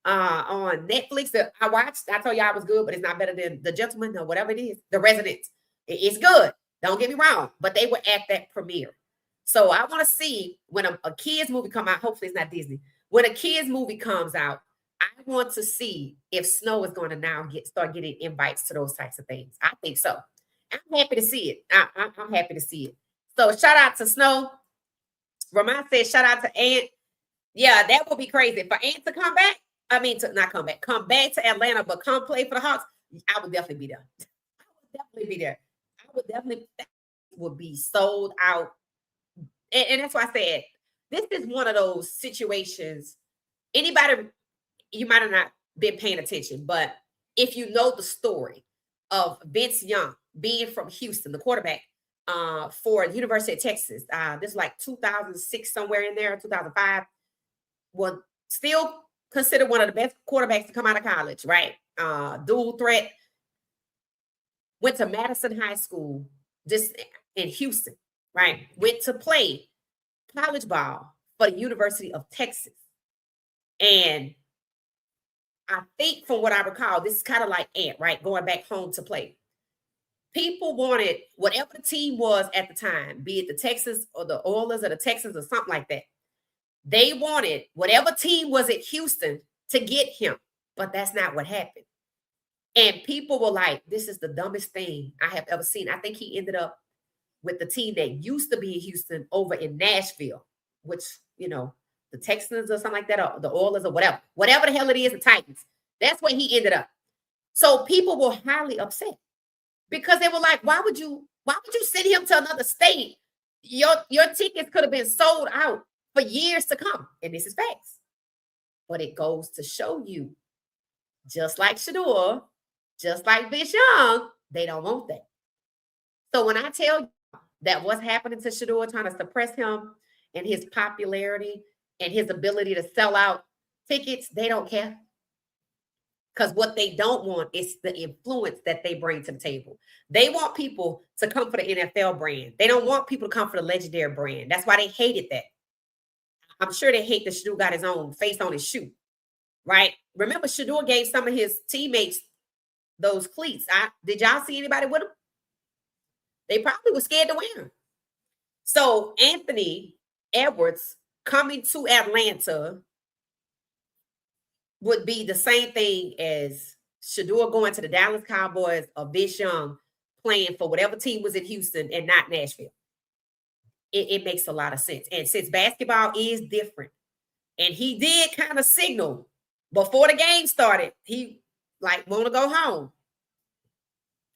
On Netflix that I watched. I told y'all it was good, but it's not better than The Gentleman or whatever it is. The Residents. It's good. Don't get me wrong, but they were at that premiere. So I want to see when a kids movie come out. Hopefully it's not Disney. When a kids movie comes out, I want to see if Snow is going to now start getting invites to those types of things. I think so. I'm happy to see it. I'm happy to see it. So shout out to Snow. Ramon said shout out to Ant. Yeah, that would be crazy for Ant to come back. I mean, to not come back to Atlanta, but come play for the Hawks. I would definitely be there. That would be sold out. And that's why I said, this is one of those situations. Anybody, you might have not been paying attention, but if you know the story of Vince Young being from Houston, the quarterback for the University of Texas, this is like 2006, somewhere in there, 2005, was still considered one of the best quarterbacks to come out of college, right? Dual threat, went to Madison High School, just in Houston, right? Went to play college ball for the University of Texas. And I think from what I recall, this is kind of like Ant, right? Going back home to play. People wanted whatever the team was at the time, be it the Texas or the Oilers or the Texans or something like that. They wanted whatever team was at Houston to get him, but that's not what happened. And people were like, this is the dumbest thing I have ever seen. I think he ended up with the team that used to be in Houston over in Nashville, which, the Texans or something like that, or the Oilers or whatever the hell it is, the Titans. That's where he ended up. So people were highly upset because they were like, why would you send him to another state? Your tickets could have been sold out for years to come. And this is facts. But it goes to show you, just like Shedeur, just like Vince Young, they don't want that. So when I tell you that what's happening to Shedeur, trying to suppress him and his popularity and his ability to sell out tickets, they don't care. Because what they don't want is the influence that they bring to the table. They want people to come for the NFL brand. They don't want people to come for the legendary brand. That's why they hated that. I'm sure they hate that Shedeur got his own face on his shoe, right? Remember, Shedeur gave some of his teammates those cleats. Did y'all see anybody with them? They probably were scared to wear them. So Anthony Edwards coming to Atlanta would be the same thing as Shedeur going to the Dallas Cowboys or Vince Young playing for whatever team was in Houston and not Nashville. It makes a lot of sense. And since basketball is different, and he did kind of signal before the game started, he want to go home.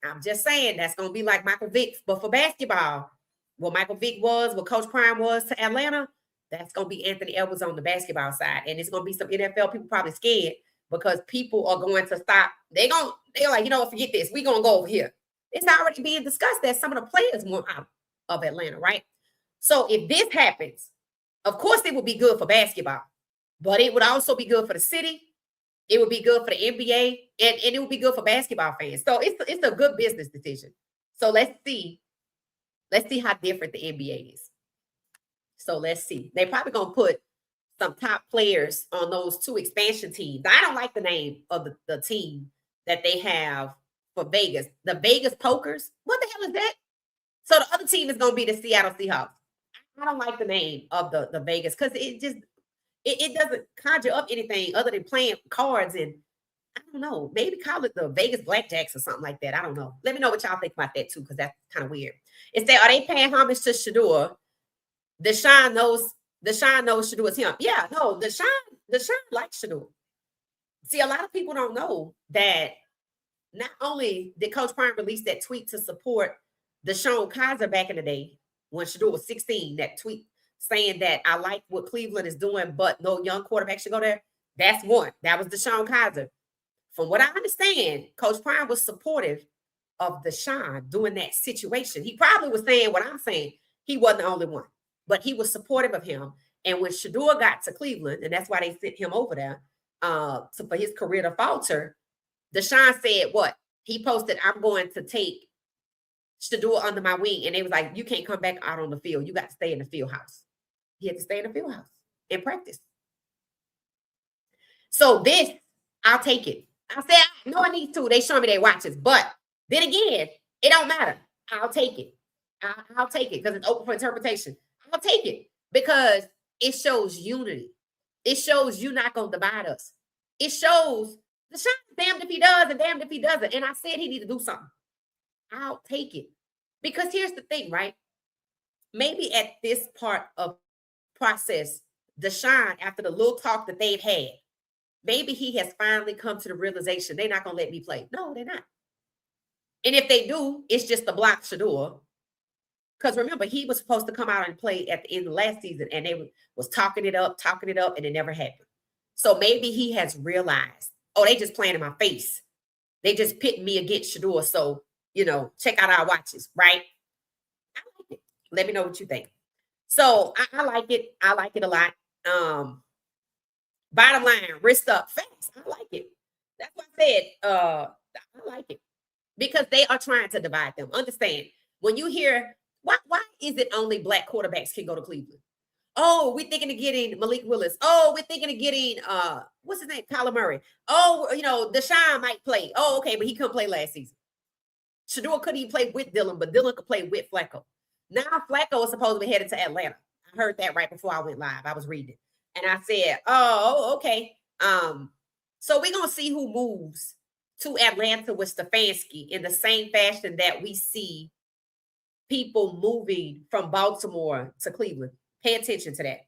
I'm just saying that's going to be like Michael Vick, but for basketball, what Michael Vick was, what Coach Prime was to Atlanta, that's going to be Anthony Edwards on the basketball side. And it's going to be some NFL people probably scared because people are going to stop. They're like, forget this. We're going to go over here. It's already being discussed that some of the players want out of Atlanta, right? So if this happens, of course it would be good for basketball, but it would also be good for the city. It would be good for the NBA, and it would be good for basketball fans. So it's a good business decision. So let's see how different the NBA is. So let's see. They're probably going to put some top players on those two expansion teams. I don't like the name of the team that they have for Vegas. The Vegas Pokers. What the hell is that? So the other team is going to be the Seattle Seahawks. I don't like the name of the Vegas because it doesn't conjure up anything other than playing cards, and I don't know, maybe call it the Vegas Blackjacks or something like that. I don't know. Let me know what y'all think about that too, because that's kind of weird. It said, are they paying homage to Shedeur? Deshaun knows Shedeur is him. Yeah, no, Deshaun likes Shedeur. See, a lot of people don't know that not only did Coach Prime release that tweet to support Deshaun Kaiser back in the day when Shedeur was 16, that tweet saying that I like what Cleveland is doing, but no young quarterback should go there. That's one. That was Deshaun Kaiser. From what I understand, Coach Prime was supportive of Deshaun doing that situation. He probably was saying what I'm saying. He wasn't the only one, but he was supportive of him. And when Shedeur got to Cleveland, and that's why they sent him over there for his career to falter, Deshaun said what? He posted, I'm going to take Shedeur under my wing. And they was like, you can't come back out on the field. You got to stay in the field house. He had to stay in the field house and practice. So this, I'll take it. I said, no, I need to. They show me their watches. But then again, it don't matter. I'll take it. I'll take it because it's open for interpretation. I'll take it because it shows unity. It shows you're not going to divide us. It shows the shot damned if he does and damned if he doesn't. And I said he need to do something. I'll take it. Because here's the thing, right? Maybe at this part of process, Deshaun, after the little talk that they've had, maybe he has finally come to the realization they're not going to let me play. No, they're not. And if they do, it's just to block Shedeur. Because remember, he was supposed to come out and play at the end of last season, and they was talking it up, and it never happened. So maybe he has realized, oh, they just playing in my face. They just pit me against Shedeur. So, check out our watches, right? I like it. Let me know what you think. So I like it. I like it a lot. Bottom line, wrist up, fast. I like it. That's what I said. I like it because they are trying to divide them. Understand when you hear why is it only black quarterbacks can go to Cleveland? Oh, we're thinking of getting Malik Willis. Oh, we're thinking of getting what's his name? Kyler Murray. Oh, Deshaun might play. Oh, okay, but he couldn't play last season. Shedeur couldn't even play with Dylan, but Dylan could play with Flacco. Now Flacco is supposed to be headed to Atlanta. I heard that right before I went live. I was reading it. And I said, oh, okay. So we're gonna see who moves to Atlanta with Stefanski in the same fashion that we see people moving from Baltimore to Cleveland. Pay attention to that.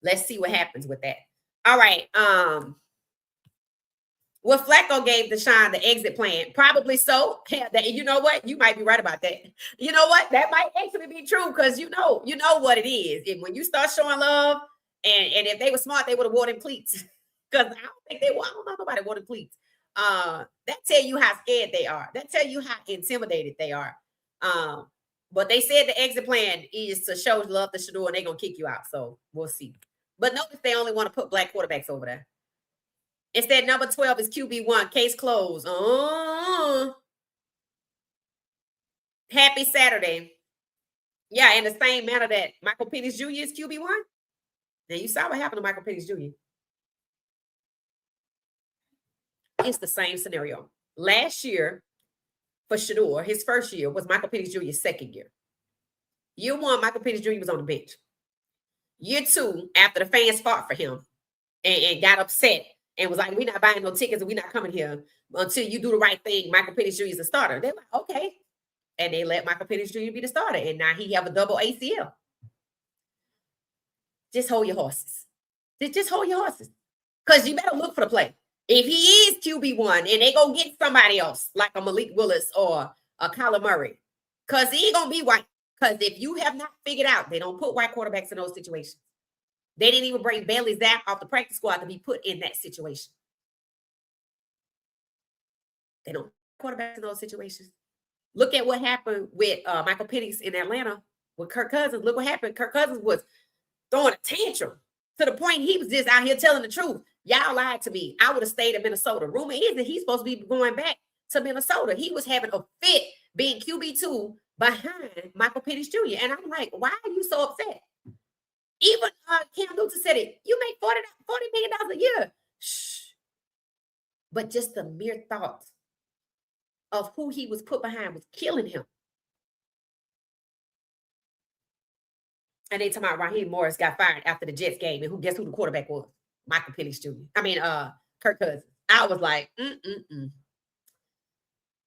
Let's see what happens with that. All right. What Flacco gave Deshaun the exit plan, probably so. You know what? You might be right about that. You know what? That might actually be true because you know what it is. And when you start showing love, and if they were smart, they would have worn them cleats. Because I don't think they will. I don't know nobody wore them cleats. That tell you how scared they are. That tell you how intimidated they are. But they said the exit plan is to show love to Shedeur and they're gonna kick you out. So we'll see. But notice they only want to put black quarterbacks over there. Instead, number 12 is QB1. Case closed. Happy Saturday. Yeah, in the same manner that Michael Penix Jr. is QB1. Now you saw what happened to Michael Penix Jr. It's the same scenario. Last year, for Shedeur, his first year was Michael Penix Jr.'s second year. Year one, Michael Penix Jr. was on the bench. Year two, after the fans fought for him and got upset and was like, we're not buying no tickets and we're not coming here until you do the right thing. Michael Penix Jr. is the starter. They're like, okay. And they let Michael Penix Jr. be the starter. And now he have a double ACL. Just hold your horses. Just hold your horses. Because you better look for the play. If he is QB1 and they go get somebody else, like a Malik Willis or a Kyler Murray, because he ain't going to be white. Because if you have not figured out, they don't put white quarterbacks in those situations. They didn't even bring Bailey Zapp off the practice squad to be put in that situation. They don't put quarterbacks in those situations. Look at what happened with Michael Penix in Atlanta with Kirk Cousins. Look what happened. Kirk Cousins was throwing a tantrum to the point he was just out here telling the truth. Y'all lied to me. I would have stayed in Minnesota. Rumor is that he's supposed to be going back to Minnesota. He was having a fit being QB2 behind Michael Penix Jr. And I'm like, why are you so upset? Even Cam Newton said it. You make $40 million a year. Shh. But just the mere thought of who he was put behind was killing him. And they talking about Raheem Morris got fired after the Jets game. And guess who the quarterback was? Michael Penix Jr. Kirk Cousins. I was like,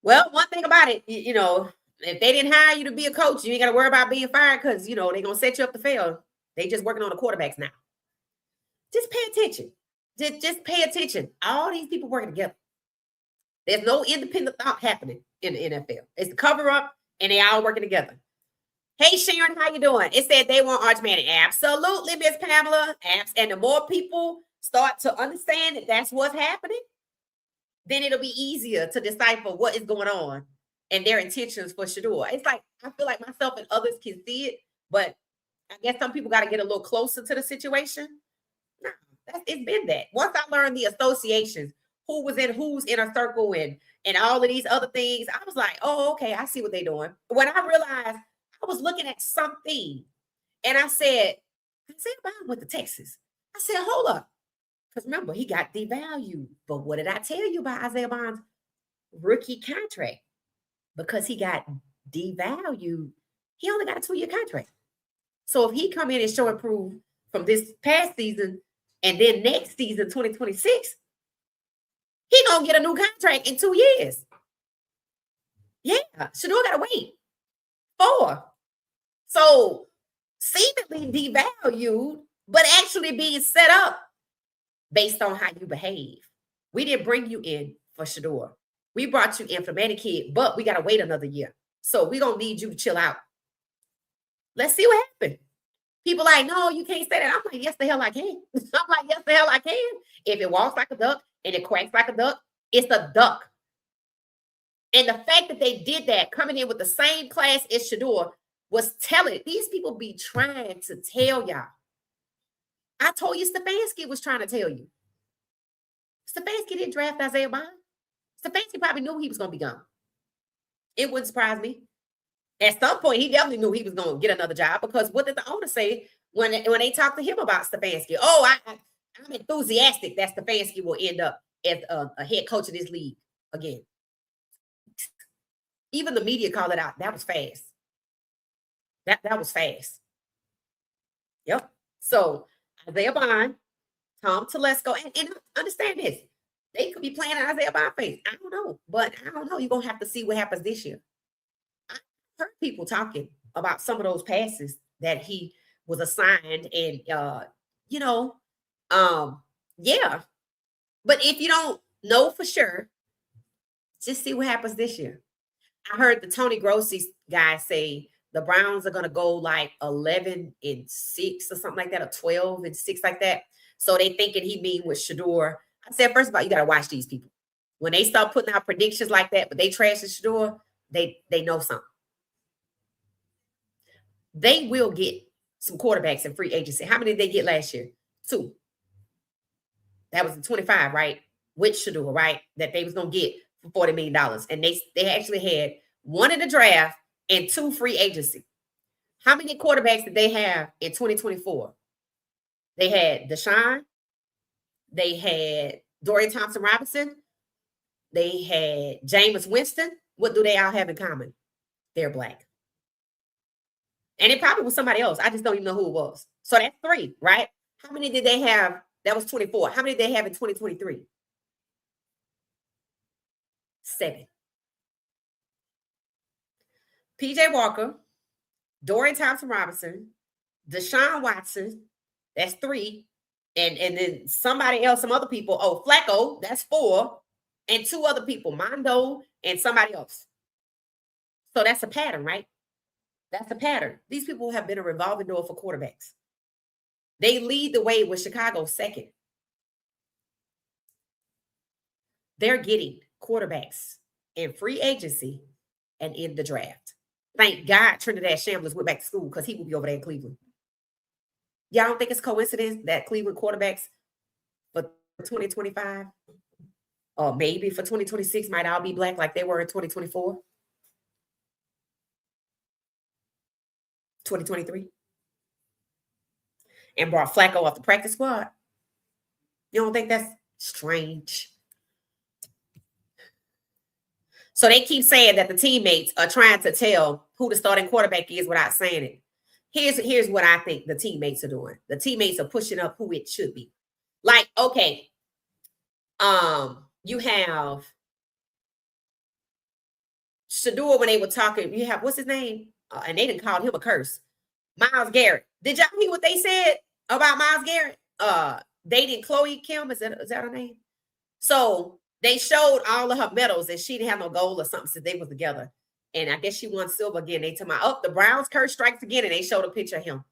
Well, one thing about it, if they didn't hire you to be a coach, you ain't got to worry about being fired because, they're going to set you up to fail. They just working on the quarterbacks now. Just pay attention. Just pay attention. All these people working together. There's no independent thought happening in the NFL. It's the cover up and they all working together. Hey, Sharon, how you doing? It said they want Arch Manning. Absolutely, Miss Pamela. And the more people start to understand that that's what's happening, then it'll be easier to decipher what is going on and their intentions for Shedeur. It's like, I feel like myself and others can see it, but I guess some people got to get a little closer to the situation. No, it's been that. Once I learned the associations, who was in whose inner circle and all of these other things, I was like, oh, okay, I see what they're doing. When I realized I was looking at something and I said, Isaiah Bond went to Texas. I said, hold up. Because remember, he got devalued. But what did I tell you about Isaiah Bond's rookie contract? Because he got devalued, he only got a 2-year contract. So if he come in and show and prove from this past season and then next season, 2026, he gonna get a new contract in 2 years. Yeah, Shedeur gotta wait 4. So seemingly devalued, but actually being set up based on how you behave. We didn't bring you in for Shedeur. We brought you in for Manikid, but we gotta wait another year. So we gonna need you to chill out. Let's see what happens. People like, no, you can't say that. I'm like, yes, the hell I can. I'm like, yes, the hell I can. If it walks like a duck and it quacks like a duck, it's a duck. And the fact that they did that, coming in with the same class as Shedeur, was telling these people be trying to tell y'all. I told you Stefanski was trying to tell you. Stefanski didn't draft Isaiah Bond. Stefanski probably knew he was going to be gone. It wouldn't surprise me. At some point, he definitely knew he was going to get another job, because what did the owner say when they talked to him about Stefanski? Oh, I'm enthusiastic that Stefanski will end up as a head coach of this league again. Even the media called it out. That was fast. That was fast. Yep. So Isaiah Bond, Tom Telesco, and understand this. They could be playing an Isaiah Bond face. I don't know. But I don't know. You're going to have to see what happens this year. I heard people talking about some of those passes that he was assigned. And, yeah. But if you don't know for sure, just see what happens this year. I heard the Tony Grossi guy say the Browns are going to go like 11-6 or something like that, or 12-6 like that. So they thinking he mean with Shedeur. I said, first of all, you got to watch these people. When they start putting out predictions like that, but they trash the Shedeur, they know something. They will get some quarterbacks in free agency. How many did they get last year? 2. That was in 25, right? With Shedeur, right? That they was going to get for $40 million. And they actually had 1 in the draft and 2 free agency. How many quarterbacks did they have in 2024? They had Deshaun. They had Dorian Thompson-Robinson. They had Jameis Winston. What do they all have in common? They're black. And it probably was somebody else. I just don't even know who it was. So that's 3, right? How many did they have? That was 24. How many did they have in 2023? 7. PJ Walker, Dorian Thompson-Robinson, Deshaun Watson, that's 3. And then somebody else, some other people. Oh, Flacco, that's 4. And 2 other people, Mondo and somebody else. So that's a pattern, right? That's a pattern. These people have been a revolving door for quarterbacks. They lead the way with Chicago 2nd. They're getting quarterbacks in free agency and in the draft. Thank God Trinidad Shamblers went back to school, because he will be over there in Cleveland. Y'all don't think it's coincidence that Cleveland quarterbacks for 2025 or maybe for 2026 might all be black like they were in 2024? 2023? And brought Flacco off the practice squad? You don't think that's strange? So they keep saying that the teammates are trying to tell who the starting quarterback is without saying it. Here's what I think the teammates are doing. The teammates are pushing up who it should be. Like, okay, you have Shedeur when they were talking. You have, what's his name? And they didn't call him a curse. Myles Garrett. Did y'all hear what they said about Myles Garrett? Dating Chloe Kim, is that her name? So they showed all of her medals, and she didn't have no gold or something since they was together. And I guess she won silver again. They told me, oh, the Browns curse strikes again, and they showed a picture of him.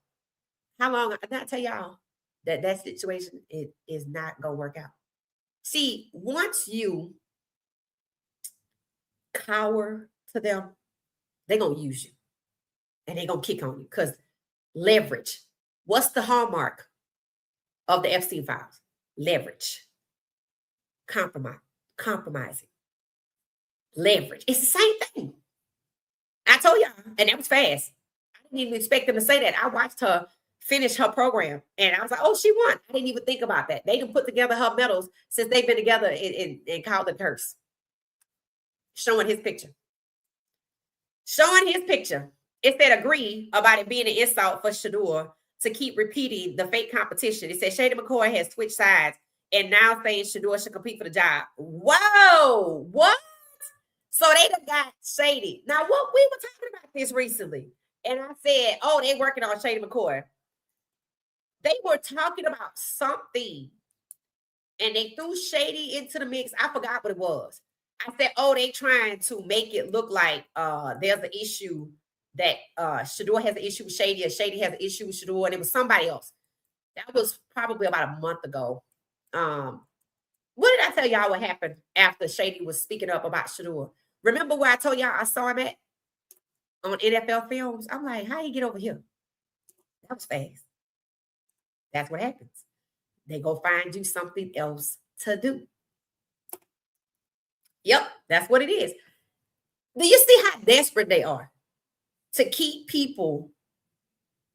How long? I not tell y'all that situation is not gonna work out. See, once you cower to them, they're gonna use you, and they're gonna kick on you, because leverage. What's the hallmark of the Epstein files? Leverage. Compromising. Leverage. It's the same thing. I told y'all, and that was fast. I didn't even expect them to say that. I watched her finish her program, and I was like, oh, she won. I didn't even think about that. They didn't put together her medals since they've been together and called it curse. Showing his picture. It said agree about it being an insult for Shedeur to keep repeating the fake competition. It said Shady McCoy has switched sides and now saying Shedeur should compete for the job. Whoa, what? So they done got Shady. Now, what we were talking about this recently, and I said, oh, they working on Shady McCoy. They were talking about something, and they threw Shady into the mix. I forgot what it was. I said, oh, they trying to make it look like there's an issue that Shedeur has an issue with Shady, or Shady has an issue with Shedeur, and it was somebody else. That was probably about a month ago. What did I tell y'all what happened after Shady was speaking up about Shedeur? Remember where I told y'all I saw him at on NFL films? I'm like, how you get over here? That was fast. That's what happens. They go find you something else to do. Yep, that's what it is. Do you see how desperate they are to keep people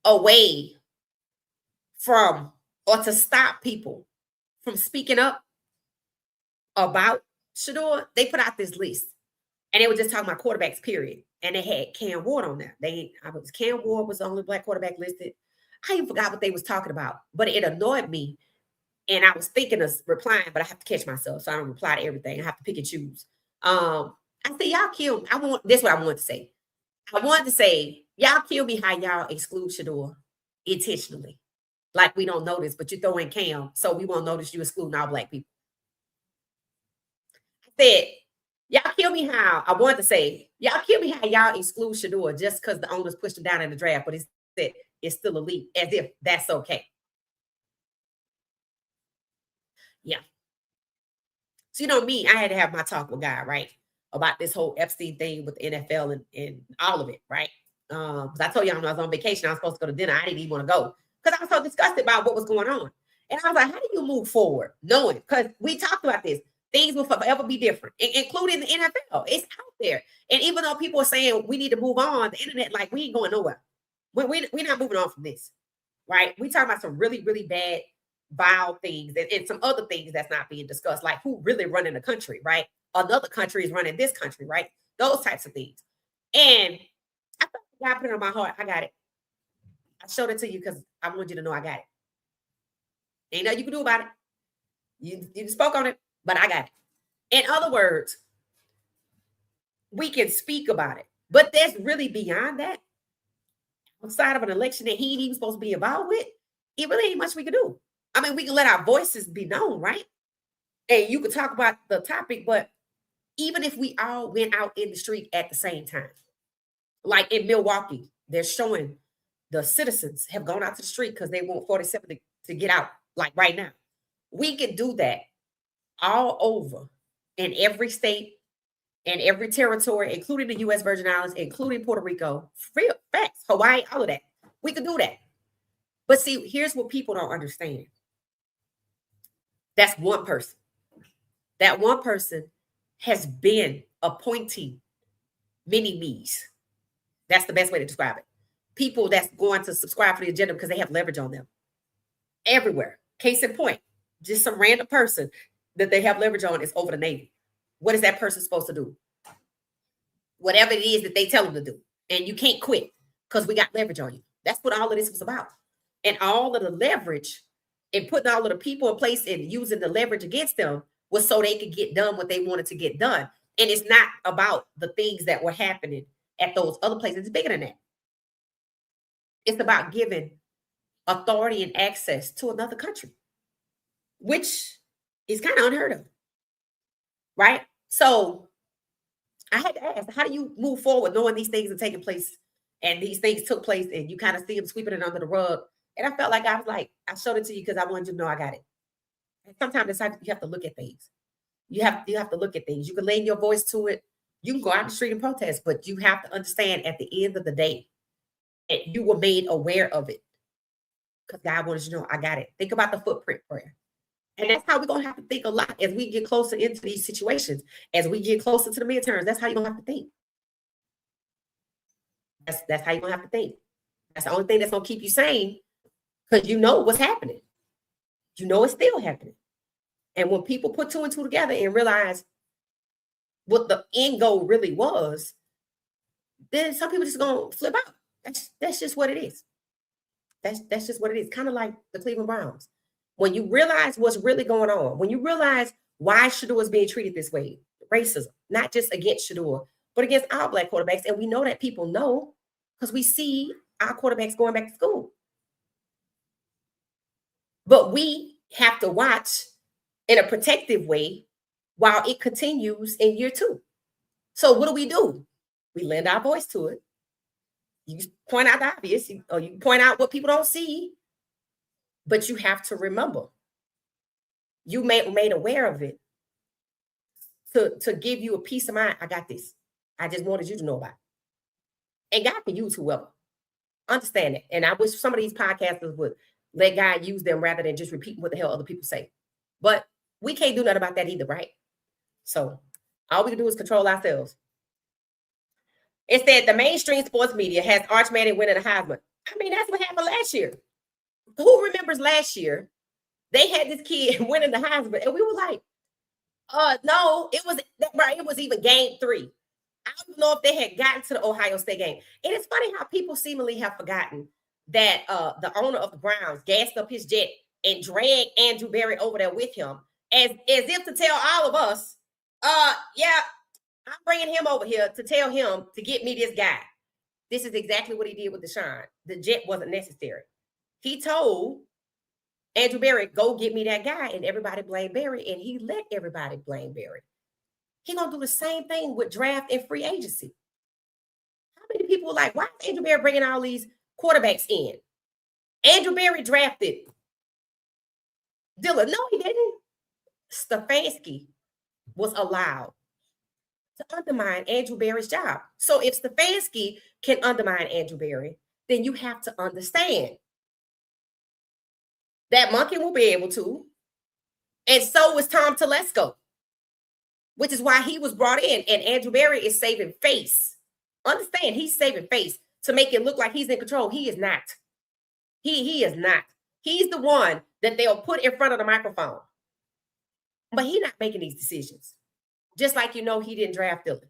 away from, or to stop people from speaking up about Shedeur? They put out this list, and they were just talking about quarterbacks, period. And they had Cam Ward on there. Cam Ward was the only black quarterback listed. I even forgot what they was talking about, but it annoyed me. And I was thinking of replying, but I have to catch myself, so I don't reply to everything. I have to pick and choose. I said, y'all kill me. This is what I wanted to say. I wanted to say, y'all kill me how y'all exclude Shedeur intentionally. Like we don't notice, but you throw in Cam, so we won't notice you excluding all black people. I said, y'all kill me how, I wanted to say, y'all kill me how y'all exclude Shedeur just because the owners pushed him down in the draft, but it's still elite, as if that's okay. Yeah. So you know me, I had to have my talk with God, right? About this whole Epstein thing with the NFL and all of it, right? Because I told y'all when I was on vacation, I was supposed to go to dinner. I didn't even want to go because I was so disgusted about what was going on. And I was like, how do you move forward knowing? Because we talked about this. Things will forever be different, including the NFL. It's out there. And even though people are saying we need to move on, the internet, like, we ain't going nowhere. We're not moving on from this, right? We talking about some really, really bad, vile things and some other things that's not being discussed, like who really running the country, right? Another country is running this country, right? Those types of things. And I thought God put it on my heart. I got it. I showed it to you because I want you to know I got it. Ain't nothing you can do about it. You spoke on it, but I got it. In other words, we can speak about it, but that's really beyond that. Outside of an election that he ain't even supposed to be involved with, it really ain't much we can do. I mean, we can let our voices be known, right? And you could talk about the topic, but even if we all went out in the street at the same time, like in Milwaukee, they're showing the citizens have gone out to the street because they want 47 to get out, like right now. We could do that all over in every state and every territory, including the U.S. Virgin Islands, including Puerto Rico, real facts, Hawaii, all of that. We could do that. But see, here's what people don't understand. That's one person. That one person has been appointing mini me's. That's the best way to describe it. People that's going to subscribe for the agenda because they have leverage on them. Everywhere. Case in point, just some random person that they have leverage on is over the Navy. What is that person supposed to do? Whatever it is that they tell them to do. And you can't quit because we got leverage on you. That's what all of this was about. And all of the leverage and putting all of the people in place and using the leverage against them was so they could get done what they wanted to get done. And it's not about the things that were happening at those other places. It's bigger than that. It's about giving authority and access to another country, which is kind of unheard of, right? So I had to ask, how do you move forward knowing these things are taking place and these things took place and you kind of see them sweeping it under the rug? And I felt like I showed it to you because I wanted you to know I got it. And sometimes it's like you have to look at things. You have to look at things. You can lend your voice to it. You can go out in the street and protest, but you have to understand at the end of the day that you were made aware of it. Because God wanted you to know I got it. Think about the footprint prayer. And that's how we're going to have to think a lot as we get closer into these situations, as we get closer to the midterms. That's how you're going to have to think. That's how you're going to have to think. That's the only thing that's going to keep you sane because you know what's happening. You know it's still happening. And when people put two and two together and realize what the end goal really was, then some people just going to flip out. That's just what it is. That's just what it is. Kind of like the Cleveland Browns. When you realize what's really going on, when you realize why Shedeur is being treated this way, racism, not just against Shedeur, but against our black quarterbacks. And we know that people know because we see our quarterbacks going back to school. But we have to watch in a protective way while it continues in year 2. So what do? We lend our voice to it. You point out the obvious, or you point out what people don't see, but you have to remember you made aware of it to give you a peace of mind. I got this. I just wanted you to know about it. And God can use whoever. Understand it. And I wish some of these podcasters would let God use them rather than just repeat what the hell other people say. But we can't do nothing about that either, right? So all we can do is control ourselves. It said the mainstream sports media has Arch Manning winning a Heisman. I mean, that's what happened last year. Who remembers last year? They had this kid winning the Heisman, and we were like, no, it was right. It was even game 3. I don't know if they had gotten to the Ohio State game. And it's funny how people seemingly have forgotten that the owner of the Browns gassed up his jet and dragged Andrew Berry over there with him as if to tell all of us, yeah, I'm bringing him over here to tell him to get me this guy. This is exactly what he did with Deshaun. The jet wasn't necessary. He told Andrew Berry, go get me that guy, and everybody blamed Berry, and he let everybody blame Berry. He's going to do the same thing with draft and free agency. How many people are like, why is Andrew Berry bringing all these quarterbacks in? Andrew Berry drafted Dillon. No, he didn't. Stefanski was allowed to undermine Andrew Berry's job. So if Stefanski can undermine Andrew Berry, then you have to understand that monkey will be able to. And so is Tom Telesco, which is why he was brought in. And Andrew Berry is saving face. Understand, he's saving face to make it look like he's in control. He is not. He is not. He's the one that they'll put in front of the microphone. But he's not making these decisions. Just like he didn't draft Dillon.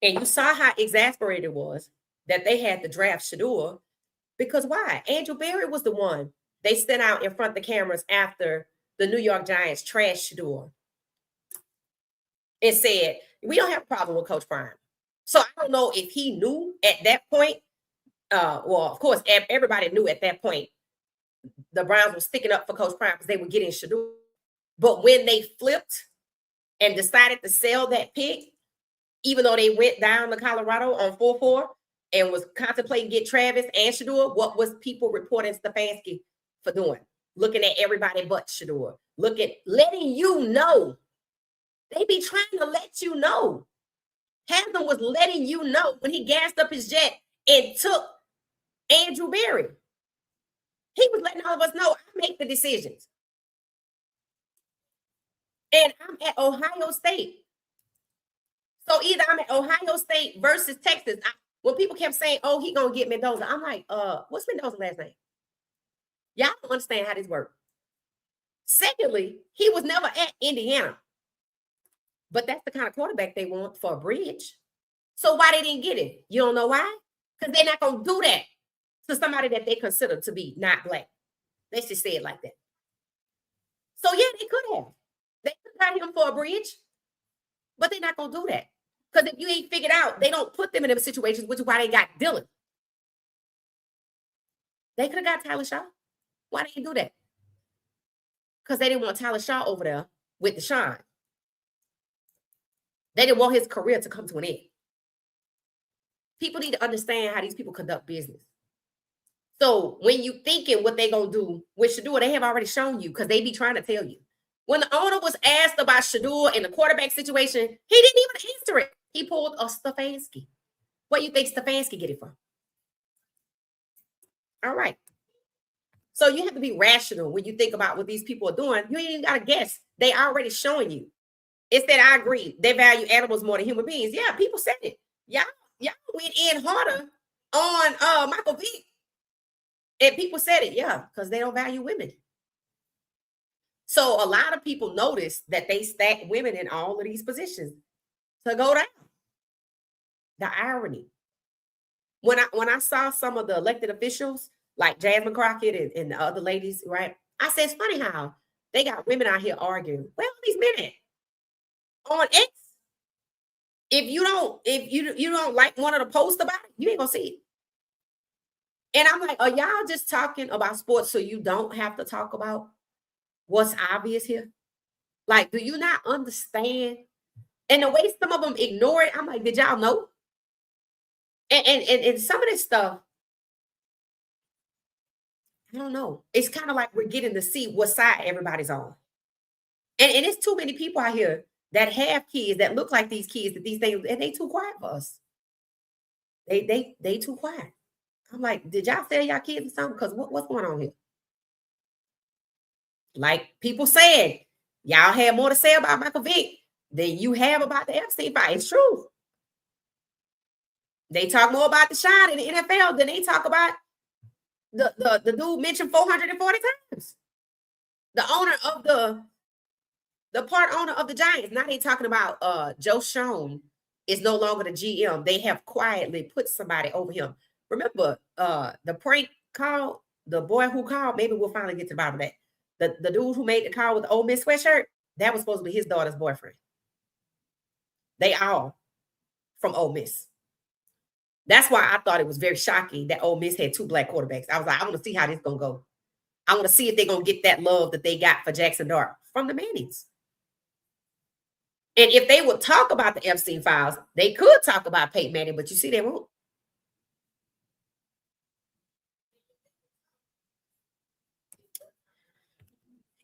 And you saw how exasperated it was that they had to draft Shedeur. Because why? Andrew Berry was the one they sent out in front of the cameras after the New York Giants trashed Shedeur. It said, we don't have a problem with Coach Prime. So I don't know if he knew at that point. Well, of course, everybody knew at that point the Browns were sticking up for Coach Prime because they were getting Shedeur. But when they flipped and decided to sell that pick, even though they went down to Colorado on 4-4 and was contemplating get Travis and Shedeur, what was people reporting Stefanski for doing? Looking at everybody but Shedeur. Letting you know. They be trying to let you know. Haslam was letting you know when he gassed up his jet and took Andrew Berry. He was letting all of us know, I make the decisions. And I'm at Ohio State. So either I'm at Ohio State versus Texas. When people kept saying, oh, he going to get Mendoza, I'm like, what's Mendoza's last name? Y'all don't understand how this works. Secondly, he was never at Indiana. But that's the kind of quarterback they want for a bridge. So why they didn't get it? You don't know why? Because they're not going to do that to somebody that they consider to be not black. Let's just say it like that. So yeah, they could have. They could have got him for a bridge. But they're not going to do that. Because if you ain't figured out, they don't put them in them situations, which is why they got Dillon. They could have got Tyler Shaw. Why didn't you do that? Because they didn't want Tyler Shaw over there with Deshaun. They didn't want his career to come to an end. People need to understand how these people conduct business. So when you thinking what they're going to do with Shedeur, they have already shown you because they be trying to tell you. When the owner was asked about Shedeur and the quarterback situation, he didn't even answer it. He pulled a Stefanski. What do you think Stefanski get it from? All right. So you have to be rational when you think about what these people are doing. You ain't even got to guess. They already showing you. It's that I agree. They value animals more than human beings. Yeah, people said it. Y'all went in harder on Michael Vick. And people said it, yeah, because they don't value women. So a lot of people notice that they stack women in all of these positions to go down. The irony. When I saw some of the elected officials, like Jasmine Crockett and the other ladies, right? I said, it's funny how they got women out here arguing. Well, these men at? On X, if you don't like one of the posts about it, you ain't gonna see it. And I'm like, are y'all just talking about sports so you don't have to talk about what's obvious here? Like, do you not understand? And the way some of them ignore it, I'm like, did y'all know? And some of this stuff, I don't know. It's kind of like we're getting to see what side everybody's on. And it's too many people out here that have kids that look like these kids, that these things, and they too quiet for us. They too quiet. I'm like, did y'all sell y'all kids or something? Because what's going on here? Like people said, y'all had more to say about Michael Vick than you have about the Epstein fight. It's true. They talk more about the shot in the NFL than they talk about the dude mentioned 440 times. The owner of the part owner of the Giants. Now they talking about Joe Schoen is no longer the GM. They have quietly put somebody over him. Remember the prank call, the boy who called, maybe we'll finally get to the bottom of that. The dude who made the call with the Ole Miss sweatshirt, that was supposed to be his daughter's boyfriend. They all from Ole Miss. That's why I thought it was very shocking that Ole Miss had 2 black quarterbacks. I was like, I want to see how this going to go. I want to see if they're going to get that love that they got for Jackson Dart from the Mannings. And if they would talk about the Epstein files, they could talk about Peyton Manning, but you see, they won't.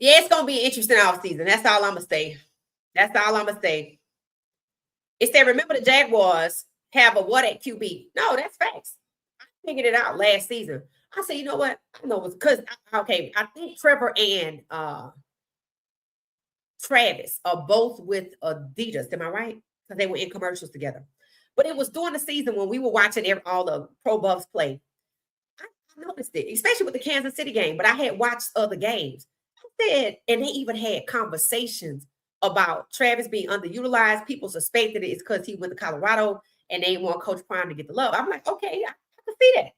Yeah, it's going to be an interesting offseason. That's all I'm going to say. That's all I'm going to say. It said, remember the Jaguars have a what at QB? No, that's facts. I figured it out last season. I said, you know what? I know it's because, okay, I think Trevor and Travis are both with Adidas. Am I right? Because they were in commercials together. But it was during the season when we were watching all the Pro Buffs play. I noticed it, especially with the Kansas City game, but I had watched other games. I said, and they even had conversations about Travis being underutilized. People suspected it's because he went to Colorado and they want Coach Prime to get the love. I'm like, okay, I can see that.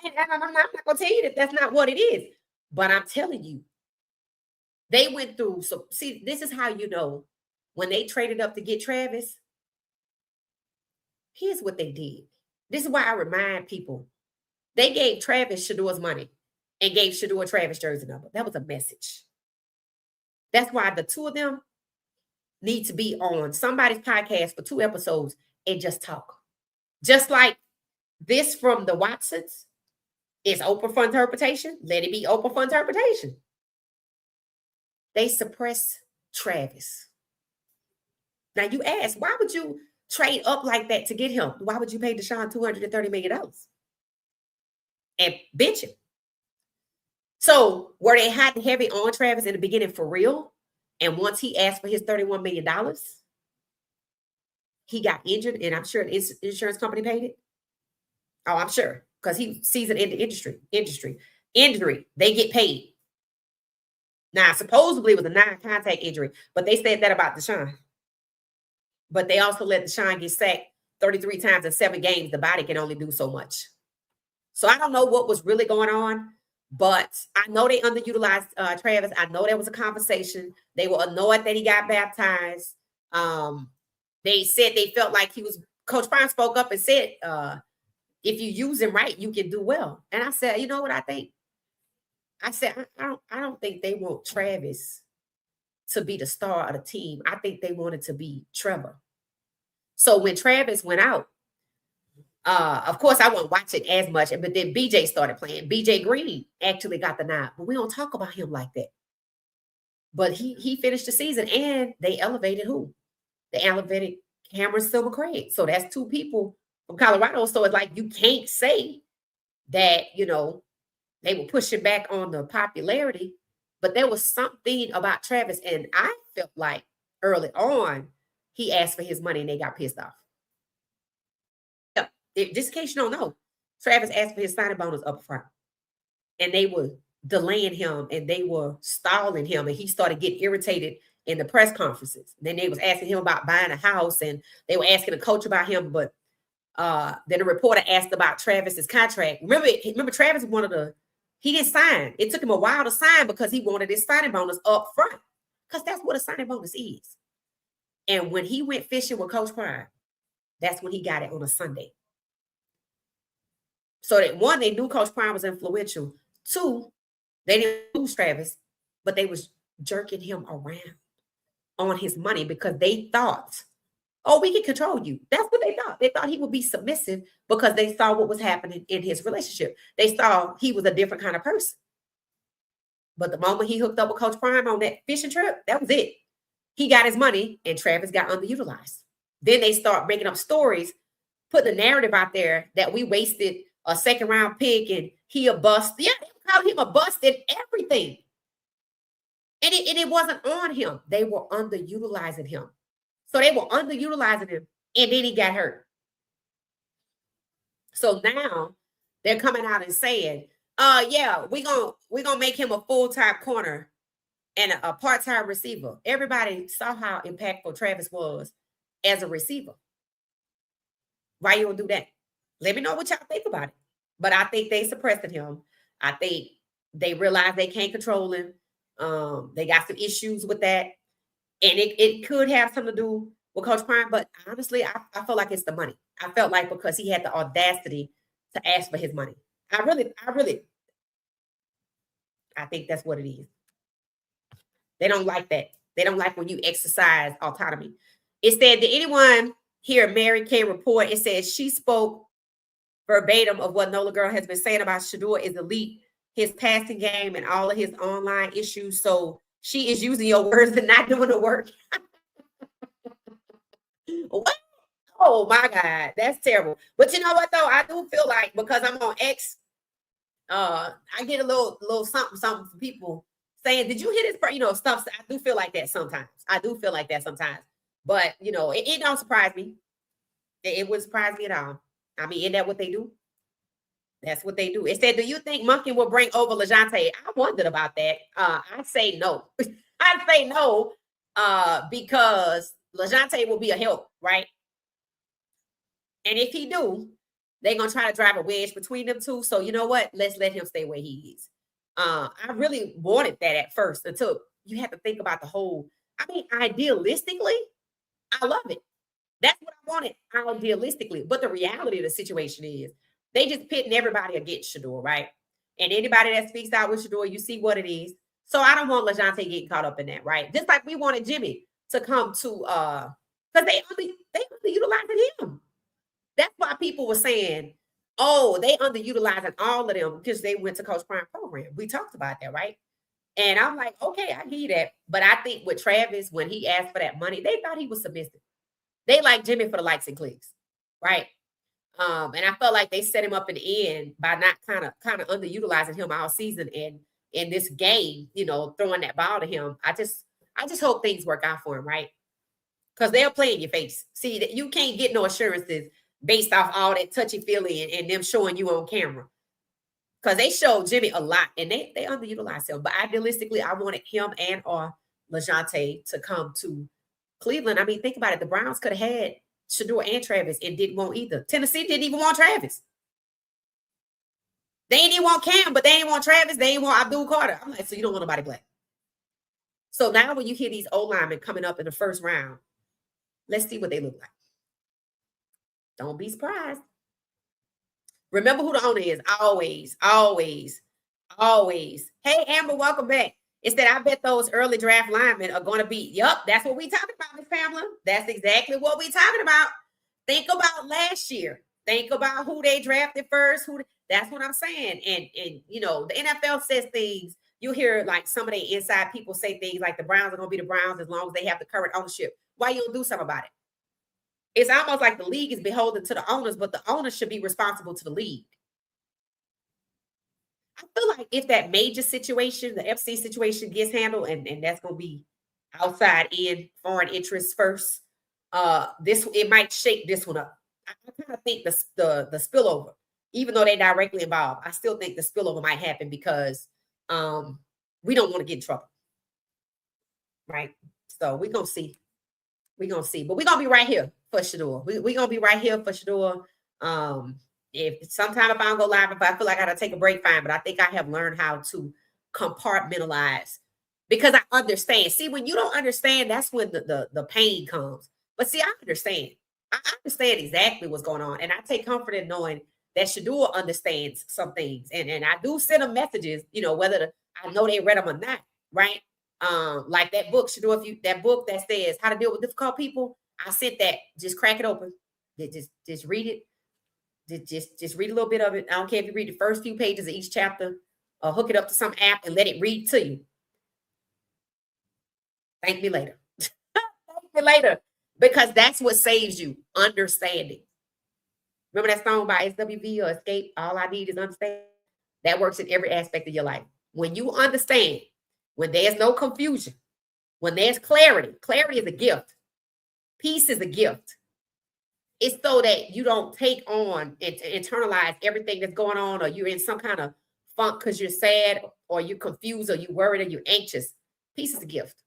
And I'm not going to tell you that that's not what it is. But I'm telling you, they went through. So, see, this is how you know when they traded up to get Travis. Here's what they did. This is why I remind people. They gave Travis Shedeur's money and gave Shedeur Travis jersey number. That was a message. That's why the two of them need to be on somebody's podcast for 2 episodes and just talk. Just like this from the Watsons is open for interpretation. Let it be open for interpretation. They suppress Travis. Now you ask, why would you trade up like that to get him? Why would you pay Deshaun $230 million and bench him? So were they hot and heavy on Travis in the beginning for real? And once he asked for his $31 million, he got injured, and I'm sure his insurance company paid it. Oh, I'm sure, because he sees it in the industry. Injury, they get paid. Now, supposedly it was a non-contact injury, but they said that about Deshaun. But they also let Deshaun get sacked 33 times in 7 games. The body can only do so much. So I don't know what was really going on, but I know they underutilized Travis. I know there was a conversation. They were annoyed that he got baptized. They said they felt like Coach Prime spoke up and said, if you use him right, you can do well. And I said, you know what I think? I said, I don't think they want Travis to be the star of the team. I think they wanted to be Trevor. So when Travis went out, of course, I wasn't watching as much, but then BJ started playing. BJ Green actually got the nod, but we don't talk about him like that. But he finished the season, and they elevated who? They elevated Cameron Silver Craig. So that's 2 people from Colorado. So it's like you can't say that, they were pushing back on the popularity, but there was something about Travis, and I felt like early on he asked for his money and they got pissed off. Just in case you don't know, Travis asked for his signing bonus up front, and they were delaying him and they were stalling him, and he started getting irritated in the press conferences. Then they was asking him about buying a house, and they were asking the coach about him, but then a reporter asked about Travis's contract. Remember Travis he didn't sign. It took him a while to sign because he wanted his signing bonus up front, because that's what a signing bonus is. And when he went fishing with Coach Prime, that's when he got it on a Sunday. So that 1, they knew Coach Prime was influential. 2, they didn't lose Travis, but they was jerking him around on his money because they thought, oh, we can control you. That's what they thought. They thought he would be submissive because they saw what was happening in his relationship. They saw he was a different kind of person. But the moment he hooked up with Coach Prime on that fishing trip, that was it. he got his money and Travis got underutilized. Then they start making up stories, put the narrative out there that we wasted a second round pick and he a bust. Yeah, they called him a bust in everything. And it wasn't on him. They were underutilizing him. So they were underutilizing him and then he got hurt. So now they're coming out and saying, yeah, we're gonna make him a full-time corner and a part-time receiver. Everybody saw how impactful Travis was as a receiver. Why you don't do that? Let me know what y'all think about it. But I think they suppressed him. I think they realized they can't control him. They got some issues with that. And it could have something to do with Coach Prime, but honestly, I feel like it's the money. I felt like because he had the audacity to ask for his money. I think that's what it is. They don't like that. They don't like when you exercise autonomy. It said, did anyone hear Mary Kay report? It says she spoke verbatim of what Nola Girl has been saying about Shedeur is elite, his passing game and all of his online issues. So she is using your words and not doing the work. What? Oh my God, that's terrible. But you know what though? I do feel like because I'm on X, I get a little something from people saying, "Did you hear this?" Stuff. I do feel like that sometimes. But it don't surprise me. It wouldn't surprise me at all. I mean, isn't that what they do? That's what they do. It said, "Do you think Monkey will bring over LeJohntay?" I wondered about that. I say no. I say no. Because LeJohntay will be a help, right? And if he do, they're gonna try to drive a wedge between them two. So you know what? Let's let him stay where he is. I really wanted that at first until you have to think about the whole. I mean, idealistically, I love it. That's what I wanted idealistically. But the reality of the situation is they just pitting everybody against Shedeur, right? And anybody that speaks out with Shedeur, you see what it is. So I don't want LeJohntay getting caught up in that, right? Just like we wanted Jimmy to come to because they underutilizing him. That's why people were saying, oh, they underutilizing all of them because they went to Coach Prime program. We talked about that, right? And I'm like, okay, I hear that. But I think with Travis, when he asked for that money, they thought he was submissive. They like Jimmy for the likes and clicks, right? And I felt like they set him up in the end by not kind of underutilizing him all season and in this game, throwing that ball to him. I just hope things work out for him, right? Because they'll play in your face. See, that you can't get no assurances based off all that touchy-feely and them showing you on camera. Because they showed Jimmy a lot and they underutilized him. But idealistically, I wanted him and or LeJohntay to come to Cleveland. I mean, think about it. The Browns could have had Shedeur and Travis and didn't want either. Tennessee didn't even want Travis. They didn't want Cam, but they didn't want Travis. They didn't want Abdul Carter. I'm like, so you don't want nobody black. So now when you hear these O-linemen coming up in the first round, let's see what they look like. Don't be surprised. Remember who the owner is. Always, always, always. Hey, Amber, welcome back. It's that I bet those early draft linemen are going to be, yup, that's what we talking about, Miss Pamela. That's exactly what we talking about. Think about last year. Think about who they drafted first. That's what I'm saying. And the NFL says things. You hear like some of the inside people say things like the Browns are going to be the Browns as long as they have the current ownership. Why you don't do something about it? It's almost like the league is beholden to the owners, but the owners should be responsible to the league. I feel like if that major situation, the FC situation gets handled, and that's going to be outside in foreign interests first, it might shake this one up. I kind of think the spillover, even though they're directly involved, I still think the spillover might happen because we don't want to get in trouble. Right? So we're going to see. We're going to see. But we're going to be right here for Shedeur. We're going to be right here for Shedeur. If I don't go live, if I feel like I got to take a break, fine. But I think I have learned how to compartmentalize because I understand. See, when you don't understand, that's when the pain comes. But see, I understand. I understand exactly what's going on. And I take comfort in knowing that Shedeur understands some things. And I do send them messages, whether I know they read them or not, right? Like that book, Shedeur, that book that says how to deal with difficult people, I sent that. Just crack it open. Just read it. Just read a little bit of it. I don't care if you read the first few pages of each chapter or hook it up to some app and let it read to you. Thank me later. it later because that's what saves you, understanding. Remember that song by SWV or Escape? All I need is understand. That works in every aspect of your life. When you understand, when there's no confusion, when there's clarity, clarity is a gift. Peace is a gift. It's so that you don't take on and internalize everything that's going on, or you're in some kind of funk because you're sad or you're confused or you're worried or you're anxious. Peace is a gift.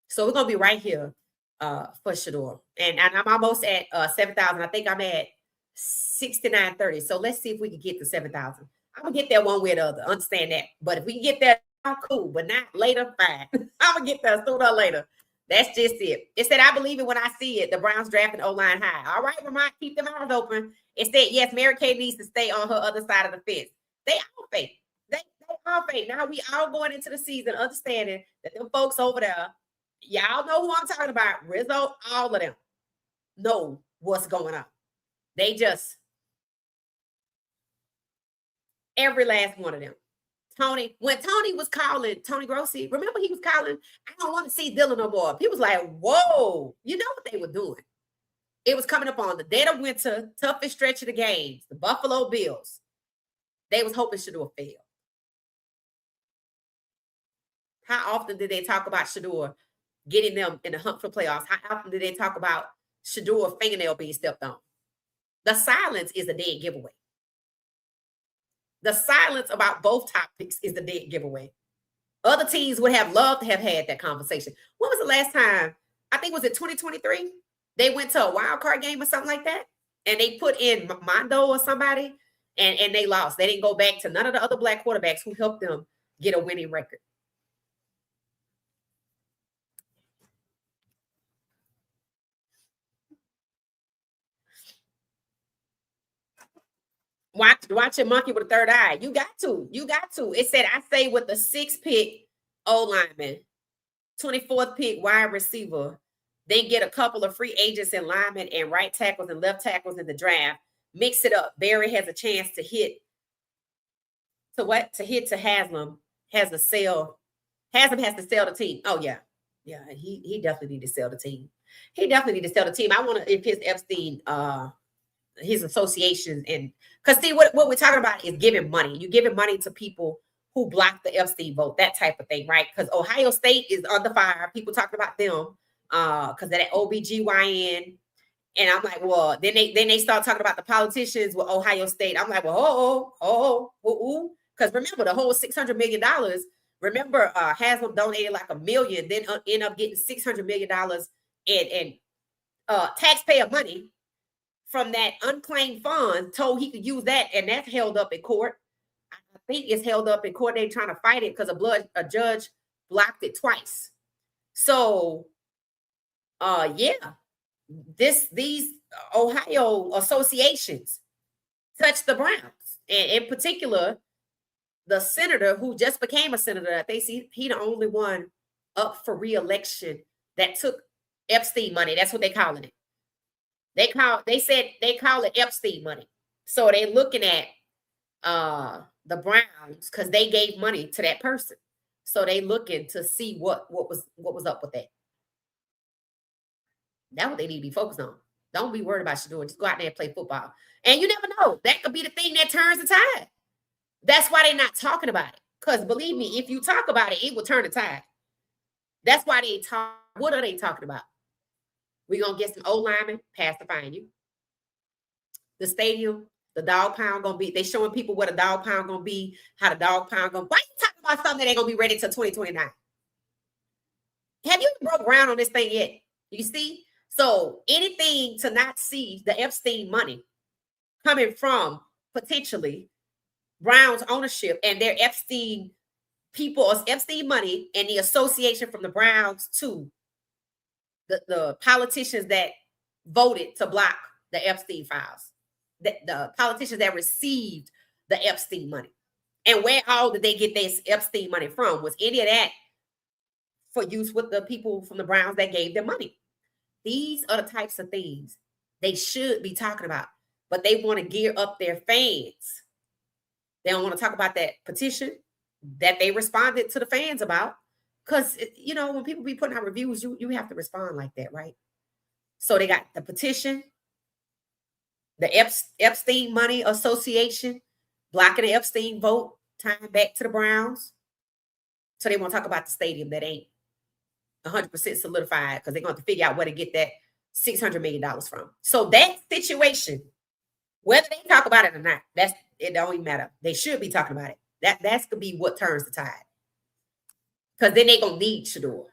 So we're going to be right here for Shedeur. And I'm almost at 7,000. I think I'm at 6930. So let's see if we can get to 7,000. I'm going to get there one way or the other. Understand that. But if we can get there, cool. But not later, fine. I'm going to get there sooner or later. That's just it. It said, I believe it when I see it. The Browns drafting O-line high. All right, Vermont, keep them eyes open. It said, yes, Mary Kay needs to stay on her other side of the fence. They all fake. They all fake. Now we all going into the season understanding that them folks over there, y'all know who I'm talking about. Rizzo, all of them know what's going on. They just, every last one of them. Tony, when Tony was calling, Tony Grossi, remember he was calling, I don't want to see Dylan no more. People was like, whoa, you know what they were doing. It was coming up on the dead of winter, toughest stretch of the games, the Buffalo Bills. They was hoping Shedeur failed. How often did they talk about Shedeur getting them in the hunt for playoffs? How often did they talk about Shedeur fingernail being stepped on? The silence is a dead giveaway. The silence about both topics is the dead giveaway. Other teams would have loved to have had that conversation. When was the last time? I think was it 2023? They went to a wild card game or something like that, and they put in Mondo or somebody, and they lost. They didn't go back to none of the other black quarterbacks who helped them get a winning record. Watch a monkey with a third eye. You got to. It said, I say with the 6th pick O lineman, 24th pick wide receiver, then get a couple of free agents and linemen and right tackles and left tackles in the draft. Mix it up. Barry has a chance to hit to Haslam. Has to sell. Haslam has to sell the team. Oh yeah. Yeah, he definitely need to sell the team. I want to if his Epstein his associations, and because see what we're talking about is giving money. You're giving money to people who block the Epstein vote, that type of thing, right? Because Ohio State is under fire. People talking about them because of that OBGYN. And I'm like, well, then they start talking about the politicians with Ohio State. I'm like, well, because remember the whole $600 million. Remember, Haslam donated like $1 million, then end up getting $600 million in taxpayer money from that unclaimed fund, told he could use that, and that's held up in court. I think it's held up in court. They're trying to fight it because a judge blocked it twice. So, these Ohio associations touch the Browns, and in particular, the senator who just became a senator. I think he the only one up for re-election that took Epstein money. That's what they're calling it. They call it Epstein money. So they're looking at the Browns because they gave money to that person. So they looking to see what was up with that. That's what they need to be focused on. Don't be worried about Shedeur. Just go out there and play football. And you never know. That could be the thing that turns the tide. That's why they're not talking about it. Because believe me, if you talk about it, it will turn the tide. That's why they talk. What are they talking about? We're going to get some old linemen pacifying you. The stadium, the dog pound going to be, they showing people what a dog pound going to be, how the dog pound going to be. Why you talking about something that ain't going to be ready till 2029? Have you broke ground on this thing yet? You see? So anything to not see the Epstein money coming from potentially Browns ownership and their Epstein people, Epstein money and the association from the Browns to the politicians that voted to block the Epstein files, the politicians that received the Epstein money. And where all did they get this Epstein money from? Was any of that for use with the people from the Browns that gave them money? These are the types of things they should be talking about, but they want to gear up their fans. They don't want to talk about that petition that they responded to the fans about. Because, you know, when people be putting out reviews, you have to respond like that, right? So they got the petition, the Epstein Money Association, blocking the Epstein vote, tying back to the Browns. So they want to talk about the stadium that ain't 100% solidified because they're going to figure out where to get that $600 million from. So that situation, whether they talk about it or not, it don't even matter. They should be talking about it. That's gonna be what turns the tide. Because then they're gonna need Shedeur.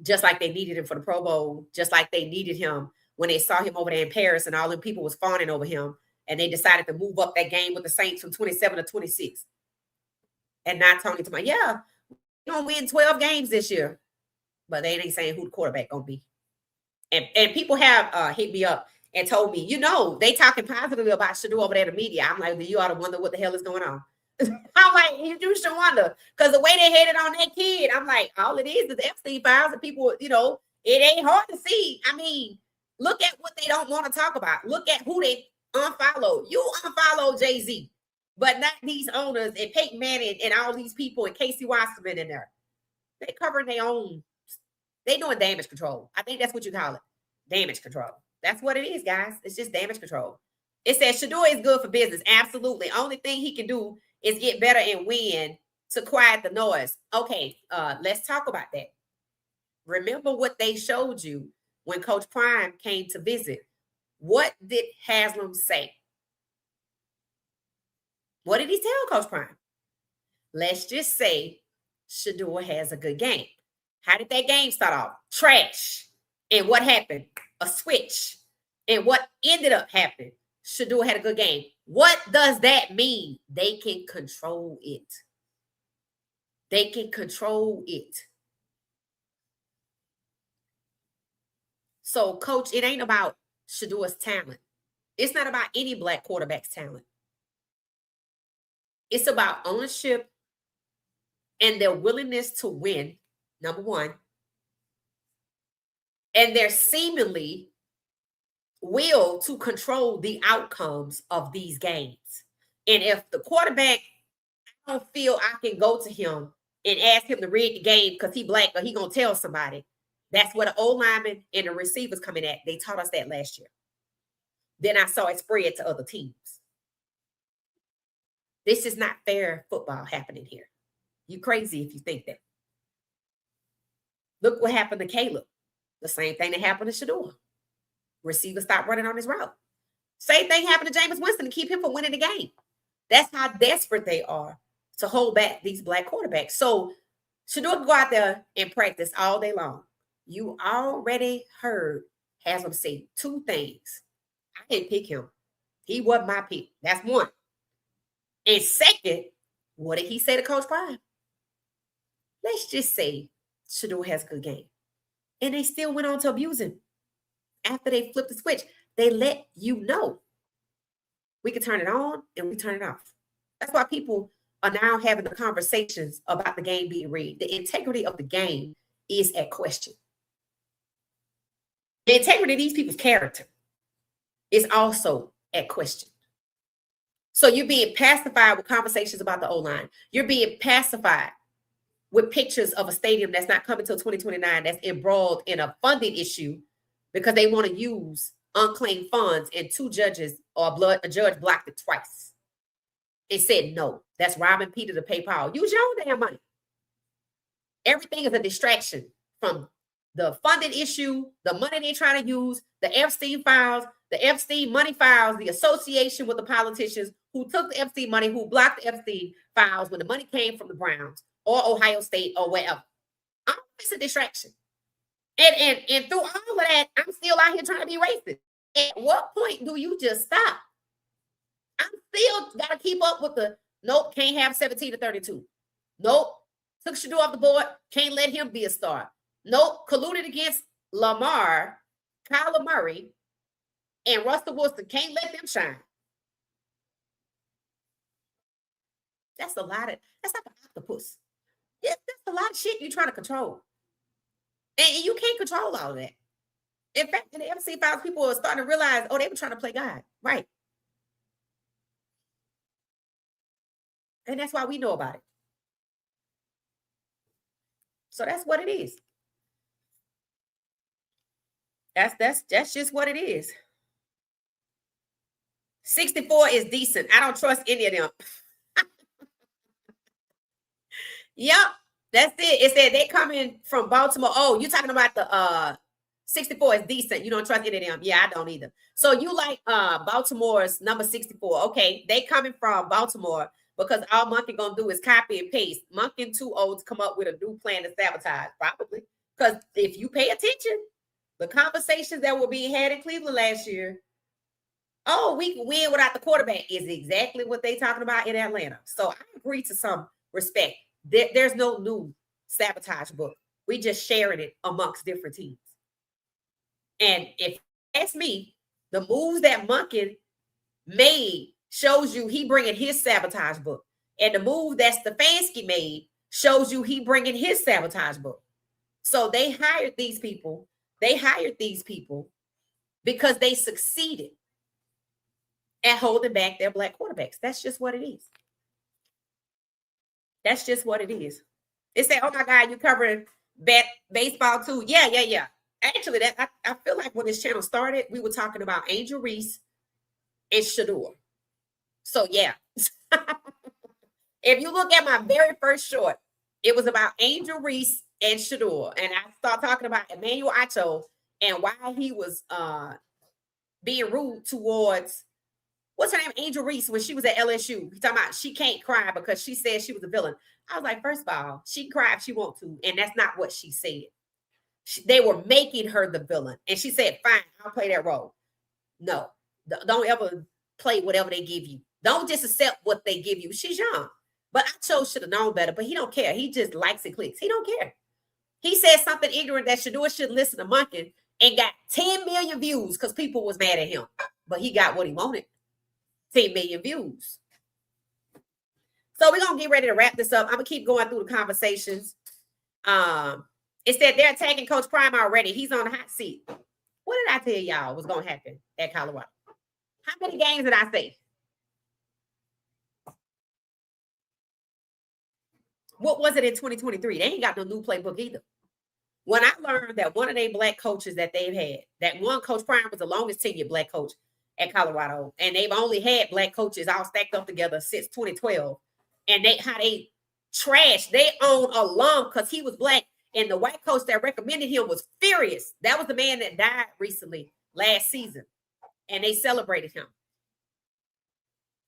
Just like they needed him for the Pro Bowl, just like they needed him when they saw him over there in Paris and all the people was fawning over him, and they decided to move up that game with the Saints from 27 to 26. And not Tony to my, yeah, we're gonna win 12 games this year. But they ain't saying who the quarterback gonna be. And people have hit me up and told me, you know, they talking positively about Shedeur over there in the media. I'm like, you ought to wonder what the hell is going on. I'm like, you should wonder. Because the way they headed on that kid, I'm like, all it is Epstein files, and people, you know, it ain't hard to see. I mean, look at what they don't want to talk about. Look at who they unfollow. You unfollow Jay-Z, but not these owners and Peyton Manning and all these people and Casey Wasserman in there. They covering their own. They doing damage control. I think that's what you call it. Damage control. That's what it is, guys. It's just damage control. It says Shedeur is good for business. Absolutely. Only thing he can do is get better and win to quiet the noise. Okay, let's talk about that. Remember what they showed you when Coach Prime came to visit. What did Haslam say? What did he tell Coach Prime? Let's just say Shedeur has a good game. How did that game start off? Trash. And what happened? A switch. And what ended up happening? Shedeur had a good game. What does that mean? They can control it. They can control it. So, coach, it ain't about Shedeur's talent. It's not about any black quarterback's talent. It's about ownership and their willingness to win, number one, and their seemingly will to control the outcomes of these games. And if the quarterback, I don't feel I can go to him and ask him to read the game because he black or he gonna tell somebody. That's where the old linemen and the receivers coming at. They taught us that last year. Then I saw it spread to other teams. This is not fair football happening here. You crazy if you think that. Look what happened to Caleb. The same thing that happened to Shedeur. Receiver stopped running on his route. Same thing happened to Jameis Winston to keep him from winning the game. That's how desperate they are to hold back these black quarterbacks. So Shedeur can go out there and practice all day long. You already heard Haslam say two things. I didn't pick him. He wasn't my pick. That's one. And second, what did he say to Coach Prime? Let's just say Shedeur has a good game. And they still went on to abuse him. After they flipped the switch, they let you know. We can turn it on and we turn it off. That's why people are now having the conversations about the game being rigged. The integrity of the game is at question. The integrity of these people's character is also at question. So you're being pacified with conversations about the O-line. You're being pacified with pictures of a stadium that's not coming till 2029, that's embroiled in a funding issue because they want to use unclaimed funds, and two judges or a judge blocked it twice. It said no. That's robbing Peter to pay Paul. Use your own damn money. Everything is a distraction from the funding issue, the money they're trying to use, the Epstein files, the Epstein money files, the association with the politicians who took the Epstein money, who blocked the Epstein files when the money came from the Browns or Ohio State or wherever. It's a distraction. And through all of that, I'm still out here trying to be racist. At what point do you just stop? I'm still got to keep up with the nope, can't have 17 to 32. Nope, took Shedeur off the board, can't let him be a star. Nope, colluded against Lamar, Kyler Murray, and Russell Wilson, can't let them shine. That's a lot of, that's like an octopus. Yeah, that's a lot of shit you're trying to control. And you can't control all of that. In fact, in the MC files, people are starting to realize, oh, they were trying to play God. Right. And that's why we know about it. So that's what it is. That's just what it is. 64 is decent. I don't trust any of them. Yep, that's it. It said they coming from Baltimore. Oh, you talking about the 64 is decent. You don't trust any of them. Yeah, I don't either. So you like Baltimore's number 64. Okay, they coming from Baltimore because all Monkey gonna do is copy and paste. Monkey too old to come up with a new plan to sabotage, probably. Because if you pay attention, the conversations that were being had in Cleveland last year, oh, we can win without the quarterback, is exactly what they talking about in Atlanta. So I agree to some respect. There's no new sabotage book. We just sharing it amongst different teams. And if that's me, the moves that Monken made shows you he bringing his sabotage book. And the move that Stefanski made shows you he bringing his sabotage book. So they hired these people. They hired these people because they succeeded at holding back their black quarterbacks. That's just what it is. That's just what it is. They say, oh my God, you covering baseball too. Yeah. Actually, that I feel like when this channel started, we were talking about Angel Reese and Shedeur. So yeah. If you look at my very first short, it was about Angel Reese and Shedeur. And I started talking about Emmanuel Acho and why he was being rude towards, what's her name? Angel Reese, when she was at LSU. He's talking about she can't cry because she said she was a villain. I was like, first of all, she can cry if she wants to. And that's not what she said. They were making her the villain. And she said, fine, I'll play that role. No, don't ever play whatever they give you. Don't just accept what they give you. She's young. But Acho should have known better, but he don't care. He just likes and clicks. He don't care. He said something ignorant that Shedeur shouldn't listen to Monken and got 10 million views because people was mad at him. But he got what he wanted. 10 million views. So we're going to get ready to wrap this up. I'm going to keep going through the conversations. It said they're attacking Coach Prime already. He's on the hot seat. What did I tell y'all was going to happen at Colorado? How many games did I say? What was it in 2023? They ain't got no new playbook either. When I learned that one of their black coaches that they've had, that one Coach Prime was the longest tenured black coach at Colorado, and they've only had black coaches all stacked up together since 2012. And how they trashed their own alum because he was black, and the white coach that recommended him was furious. That was the man that died recently last season, and they celebrated him.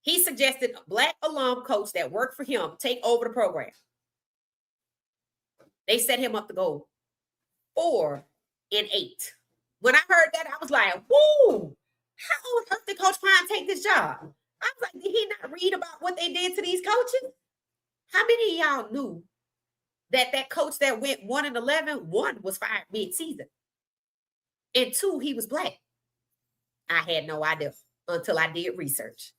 He suggested a black alum coach that worked for him take over the program. They set him up to go 4-8. When I heard that, I was like, whoo, how on earth did Coach Prime take this job? I was like, did he not read about what they did to these coaches? How many of y'all knew that coach that went 1-11, one was fired mid-season, and 2, he was black? I had no idea until I did research.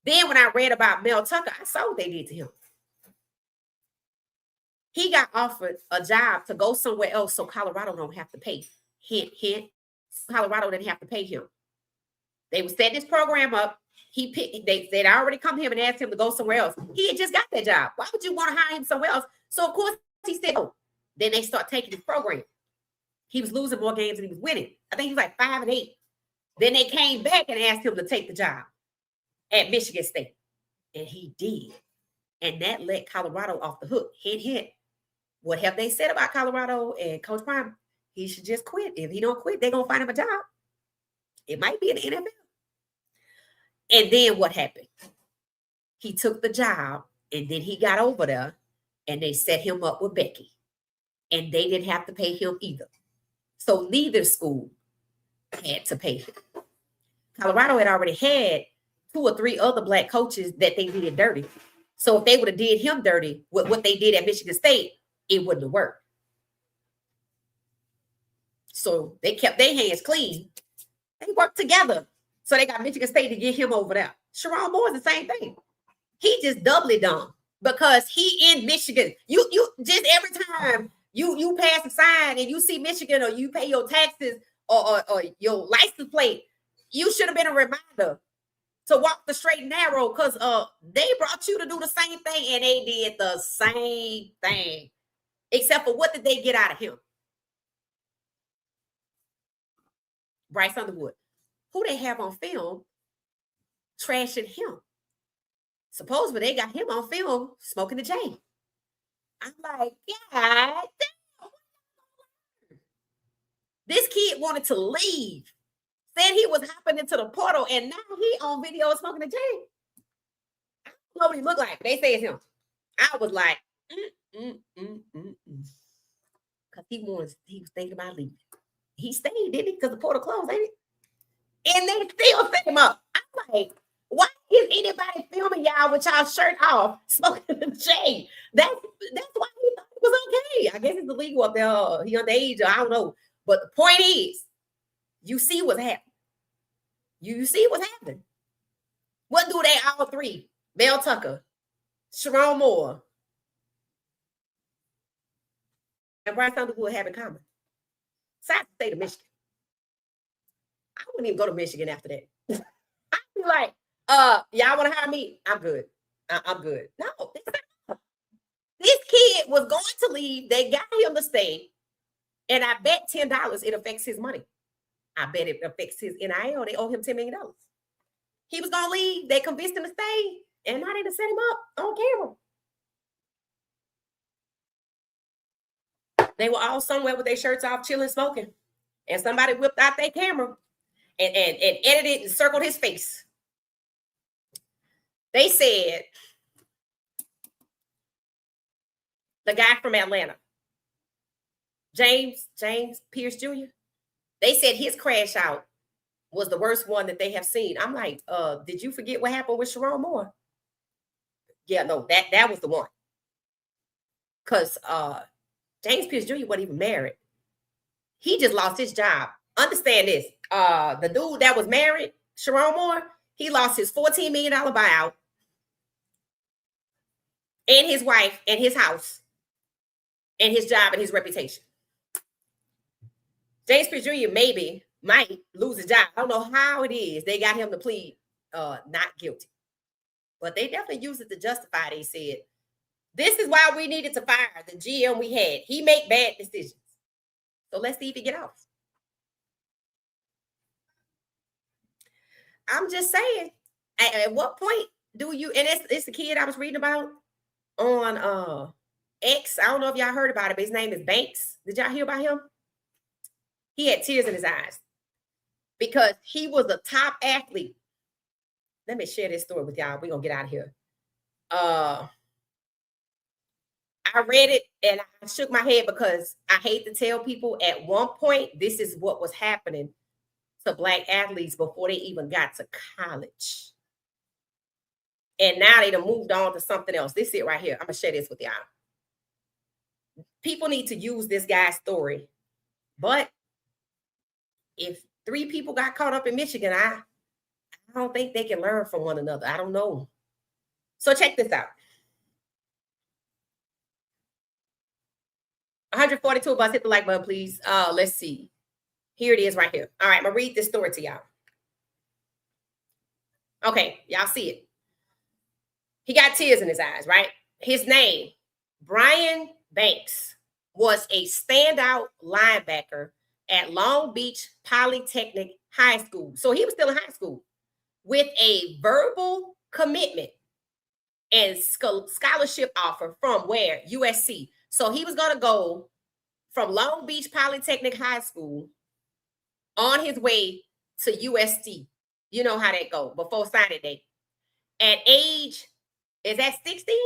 Then when I read about Mel Tucker, I saw what they did to him. He got offered a job to go somewhere else so Colorado don't have to pay. Hint, hint. Colorado didn't have to pay him. They were setting this program up. They'd already come to him and asked him to go somewhere else. He had just got that job. Why would you want to hire him somewhere else? So, of course, he said, oh. Then they start taking his program. He was losing more games than he was winning. I think he was like 5-8. Then they came back and asked him to take the job at Michigan State. And he did. And that let Colorado off the hook. Hint, hint. What have they said about Colorado and Coach Prime? He should just quit. If he don't quit, they're going to find him a job. It might be in the NFL. And then what happened? He took the job, and then he got over there, and they set him up with Becky. And they didn't have to pay him either. So neither school had to pay him. Colorado had already had 2 or 3 other black coaches that they did dirty. So if they would have did him dirty with what they did at Michigan State, it wouldn't have worked. So they kept their hands clean. They worked together. So they got Michigan State to get him over there. Sharon Moore is the same thing. He just doubly dumb because he in Michigan. You just every time you pass a sign and you see Michigan or you pay your taxes or your license plate, you should have been a reminder to walk the straight and narrow because they brought you to do the same thing and they did the same thing. Except for what did they get out of him? Bryce Underwood. Who they have on film trashing him. Supposedly they got him on film smoking the J. I'm like, God damn. This kid wanted to leave. Said he was hopping into the portal, and now he on video smoking the J. I don't know what he looked like. They say it's him. I was like, because he was thinking about leaving. He stayed, didn't he? Because the portal closed, ain't it? And they still set him up. I'm like, why is anybody filming y'all with y'all shirt off, smoking the J? That's why he thought it was okay. I guess it's illegal up there. He underage, or I don't know. But the point is, you see what's happening. You see what's happening. What do they all three? Mel Tucker, Sharon Moore, and Bryce Underwood have in common? South state of Michigan. I wouldn't even go to Michigan after that. I'd be like, y'all want to hire me? I'm good. I'm good. No, this kid was going to leave. They got him to stay. And I bet $10 it affects his money. I bet it affects his NIL. They owe him $10 million. He was going to leave. They convinced him to stay. And now they done set him up on camera. They were all somewhere with their shirts off, chilling, smoking. And somebody whipped out their camera and edited and circled his face. They said, the guy from Atlanta, James Pierce Jr., they said his crash out was the worst one that they have seen. I'm like, did you forget what happened with Sharon Moore? Yeah, no, that was the one. Because James Pierce Jr. wasn't even married. He just lost his job. Understand this. The dude that was married, Sharon Moore, he lost his $14 million buyout and his wife and his house and his job and his reputation. James Pierce Jr. might lose his job. I don't know how it is. They got him to plead not guilty. But they definitely used it to justify. They said, this is why we needed to fire the GM we had. He make bad decisions. So let's see if he get off. I'm just saying, at what point do you, and it's the kid I was reading about on X. I don't know if y'all heard about it, but his name is Banks. Did y'all hear about him? He had tears in his eyes because he was a top athlete. Let me share this story with y'all. We're going to get out of here. I read it and I shook my head because I hate to tell people at one point, this is what was happening to Black athletes before they even got to college. And now they done moved on to something else. This is it right here. I'm going to share this with y'all. People need to use this guy's story. But if 3 people got caught up in Michigan, I don't think they can learn from one another. I don't know. So check this out. 142 of us, hit the like button, please. Let's see. Here it is right here. All right, I'm going to read this story to y'all. Okay, y'all see it. He got tears in his eyes, right? His name, Brian Banks, was a standout linebacker at Long Beach Polytechnic High School. So he was still in high school with a verbal commitment and scholarship offer from where? USC. So he was going to go from Long Beach Polytechnic High School on his way to USC. You know how that go before signing day. At age, is that 16?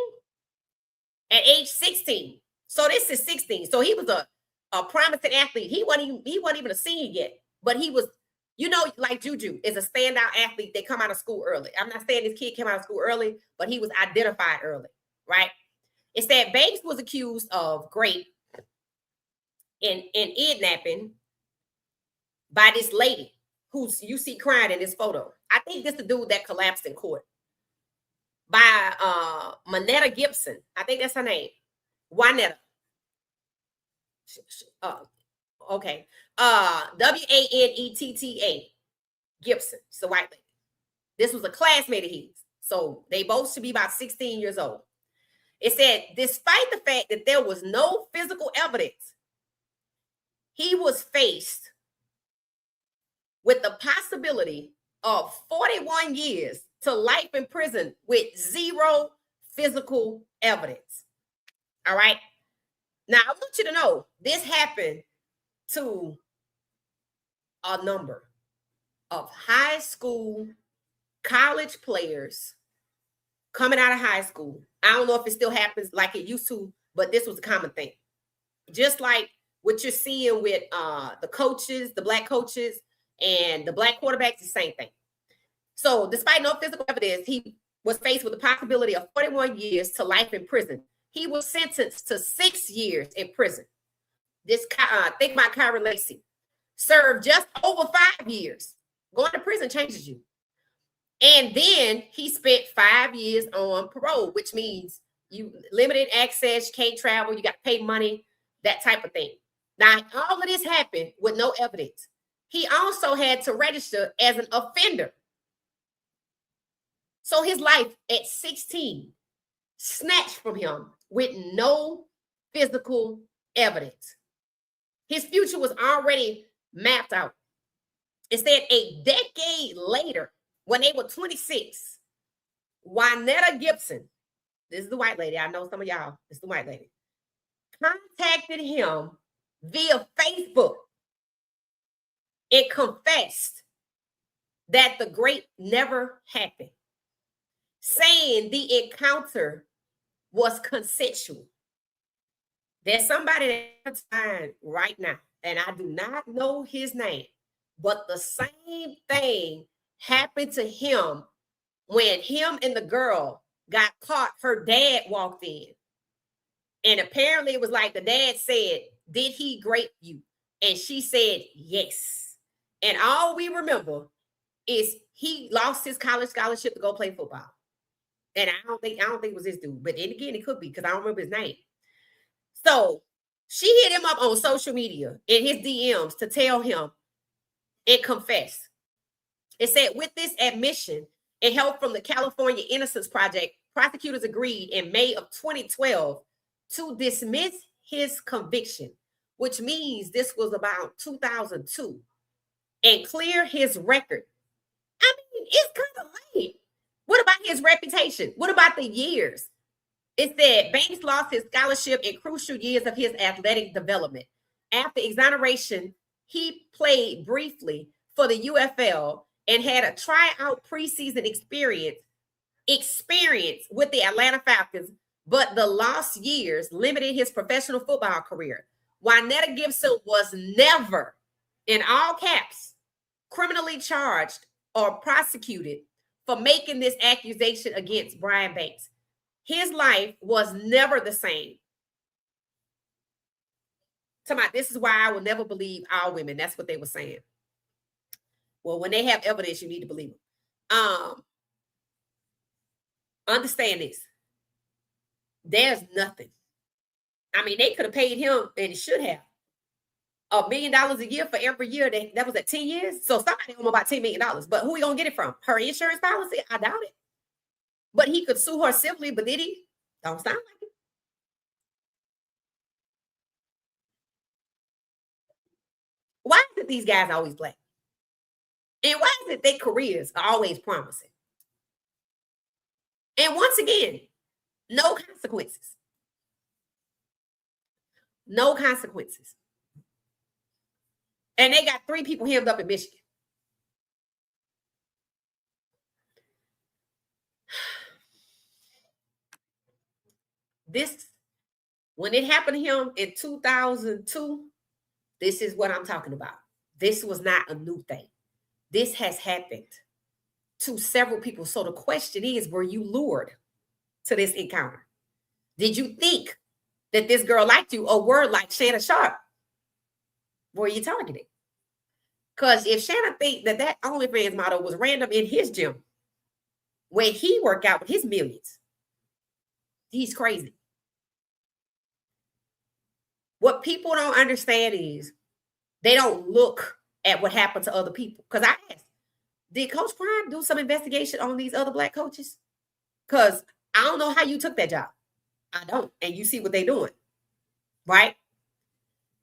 At age 16. So this is 16. So he was a promising athlete. He wasn't even a senior yet, but he was, you know, like Juju is a standout athlete. They come out of school early. I'm not saying this kid came out of school early, but he was identified early, right? It's that Banks was accused of rape and kidnapping by this lady who you see crying in this photo. I think this is the dude that collapsed in court. By Manetta Gibson. I think that's her name. Juanetta. Okay. Wanetta Gibson. It's a white lady. This was a classmate of his. So they both should be about 16 years old. It said, despite the fact that there was no physical evidence, he was faced with the possibility of 41 years to life in prison with zero physical evidence. All right. Now, I want you to know this happened to a number of high school, college players coming out of high school. I don't know if it still happens like it used to, but this was a common thing. Just like what you're seeing with the coaches, the black coaches, and the black quarterbacks, the same thing. So despite no physical evidence, he was faced with the possibility of 41 years to life in prison. He was sentenced to 6 years in prison. This think about Kyron Lacey. Served just over 5 years. Going to prison changes you. And then he spent 5 years on parole, which means you limited access, you can't travel, you got to pay money, that type of thing. Now, all of this happened with no evidence. He also had to register as an offender. So his life at 16 snatched from him with no physical evidence. His future was already mapped out. It said a decade later, when they were 26, Juanetta Gibson, this is the white lady, I know some of y'all, this is the white lady, contacted him via Facebook and confessed that the great never happened, saying the encounter was consensual. There's somebody that's fine right now, and I do not know his name, but the same thing happened to him when him and the girl got caught. Her dad walked in, and apparently it was like the dad said, "Did he grape you?" And she said, "Yes." And all we remember is he lost his college scholarship to go play football. And I don't think it was this dude, but then again, it could be because I don't remember his name. So she hit him up on social media in his DMs to tell him and confess. It said, with this admission and help from the California Innocence Project, prosecutors agreed in May of 2012 to dismiss his conviction, which means this was about 2002, and clear his record. I mean, it's kind of late. What about his reputation? What about the years? It said Banks lost his scholarship in crucial years of his athletic development. After exoneration, he played briefly for the UFL and had a tryout preseason experience with the Atlanta Falcons, but the lost years limited his professional football career. Juanetta Gibson was never, in all caps, criminally charged or prosecuted for making this accusation against Brian Banks. His life was never the same. This is why I will never believe all women. That's what they were saying. Well, when they have evidence, you need to believe them. Understand this. There's nothing. I mean, they could have paid him, and should have, $1 million a year for every year. That was at 10 years. So somebody owe him about $10 million. But who are we going to get it from? Her insurance policy? I doubt it. But he could sue her civilly, but did he? Don't sound like it. Why is it these guys always black? And why is it their careers are always promising? And once again, no consequences. No consequences. And they got 3 people hemmed up in Michigan. This, when it happened to him in 2002, this is what I'm talking about. This was not a new thing. This has happened to several people. So the question is, were you lured to this encounter? Did you think that this girl liked you, or were like Shannon Sharp? Were you targeted? Because if Shannon think that OnlyFans model was random in his gym, where he worked out with his millions, he's crazy. What people don't understand is they don't look at what happened to other people. Because I asked, did Coach Prime do some investigation on these other black coaches? Because I don't know how you took that job. I don't. And you see what they're doing, right?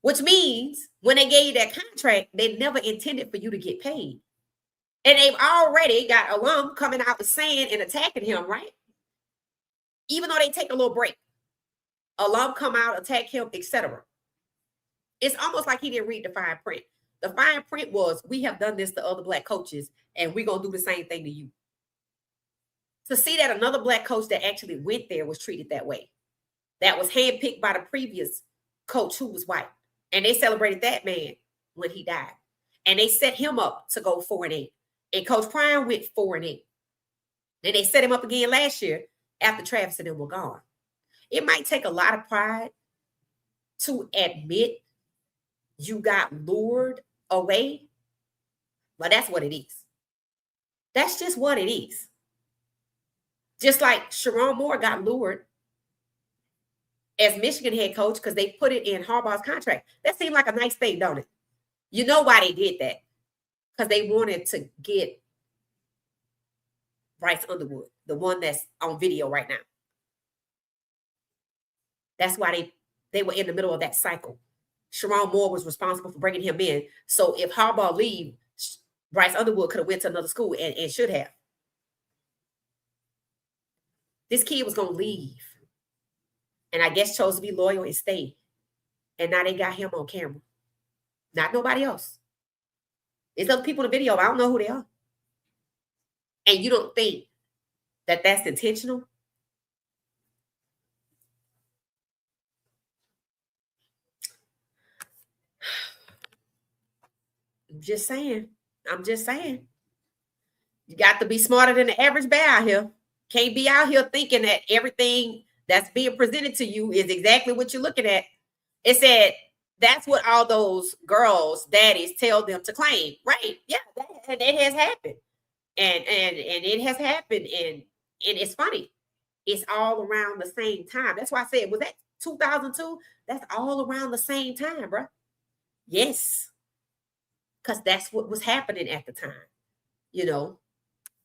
Which means when they gave you that contract, they never intended for you to get paid. And they've already got alum coming out and saying and attacking him, right? Even though they take a little break, alum come out, attack him, etc. It's almost like he didn't read the fine print. The fine print was, we have done this to other Black coaches, and we're going to do the same thing to you. To see that another Black coach that actually went there was treated that way, that was handpicked by the previous coach who was white. And they celebrated that man when he died. And they set him up to go 4-8. And Coach Prime went 4-8. Then they set him up again last year after Travis and them were gone. It might take a lot of pride to admit you got lured away, but that's what it is. That's just what it is. Just like Sharon Moore got lured as Michigan head coach because they put it in Harbaugh's contract. That seemed like a nice thing, don't it? You know why they did that? Because they wanted to get Bryce Underwood, the one that's on video right now. That's why they were in the middle of that cycle. Sharon Moore was responsible for bringing him in. So if Harbaugh leave, Bryce Underwood could have went to another school and should have. This kid was going to leave. And I guess chose to be loyal and stay. And now they got him on camera. Not nobody else. There's other people in the video. I don't know who they are. And you don't think that that's intentional? I'm just saying. You got to be smarter than the average bear out here. Can't be out here thinking that everything that's being presented to you is exactly what you're looking at. It said that's what all those girls' daddies tell them to claim. Right. Yeah, that has happened. And it has happened. And it's funny. It's all around the same time. That's why I said, was that 2002? That's all around the same time, bro. Yes. Because that's what was happening at the time. You know,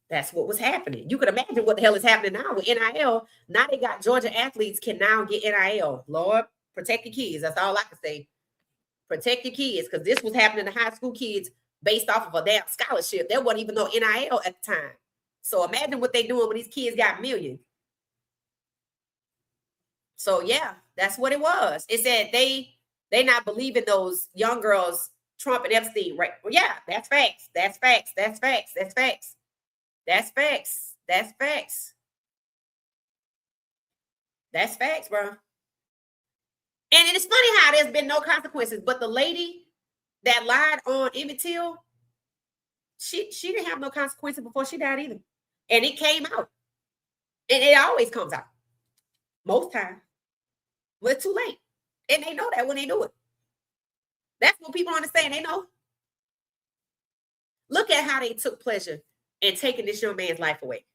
that's what was happening. You can imagine what the hell is happening now with NIL. Now they got Georgia athletes can now get NIL. Lord, protect the kids. That's all I can say. Protect the kids, because this was happening to high school kids based off of a damn scholarship. There wasn't even no NIL at the time. So imagine what they're doing when these kids got millions. So yeah, that's what it was. It said they not believing those young girls, Trump and Epstein, right? Well, yeah, that's facts. That's facts. That's facts. That's facts. That's facts. That's facts. That's facts, bro. And it's funny how there's been no consequences, but the lady that lied on Emmett Till, she didn't have no consequences before she died either. And it came out. And it always comes out. Most times. Well, it's too late. And they know that when they do it. That's what people understand. They know. Look at how they took pleasure in taking this young man's life away.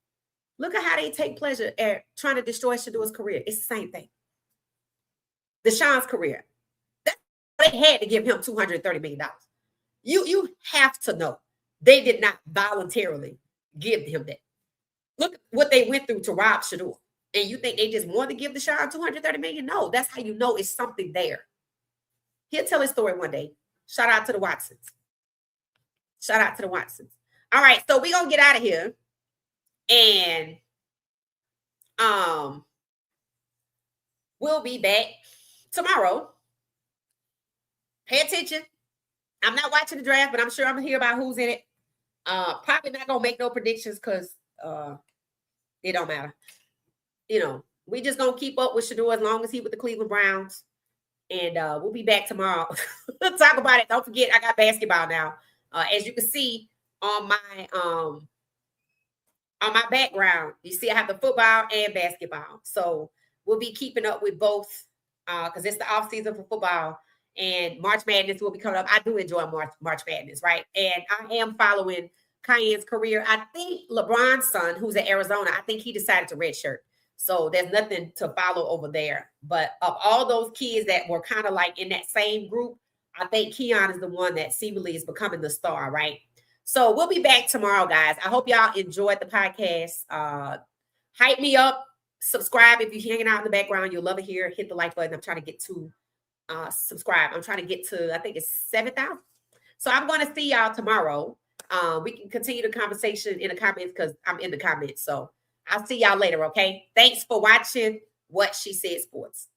Look at how they take pleasure at trying to destroy Shedeur's career. It's the same thing. Deshaun's career. They had to give him $230 million. You have to know they did not voluntarily give him that. Look at what they went through to rob Shedeur. And you think they just wanted to give Deshaun $230 million? No, that's how you know it's something there. He'll tell his story one day. Shout out to the Watsons. Shout out to the Watsons. All right, so we're gonna get out of here. And we'll be back tomorrow. Pay attention. I'm not watching the draft, but I'm sure I'm gonna hear about who's in it. Probably not gonna make no predictions because it don't matter. You know, we just gonna keep up with Shedeur as long as he with the Cleveland Browns. And we'll be back tomorrow. Talk about it. Don't forget, I got basketball now. As you can see on my background, you see I have the football and basketball. So we'll be keeping up with both because it's the off season for football. And March Madness will be coming up. I do enjoy March Madness, right? And I am following Cayenne's career. I think LeBron's son, who's in Arizona, I think he decided to redshirt. So there's nothing to follow over there. But of all those kids that were kind of like in that same group, I think Keon is the one that seemingly is becoming the star, right? So we'll be back tomorrow, guys. I hope y'all enjoyed the podcast. Hype me up. Subscribe if you're hanging out in the background. You'll love it here. Hit the like button. I'm trying to get to subscribe. I'm trying to get to, I think it's 7,000. So I'm going to see y'all tomorrow. We can continue the conversation in the comments because I'm in the comments. So I'll see y'all later, okay? Thanks for watching What She Said Sports.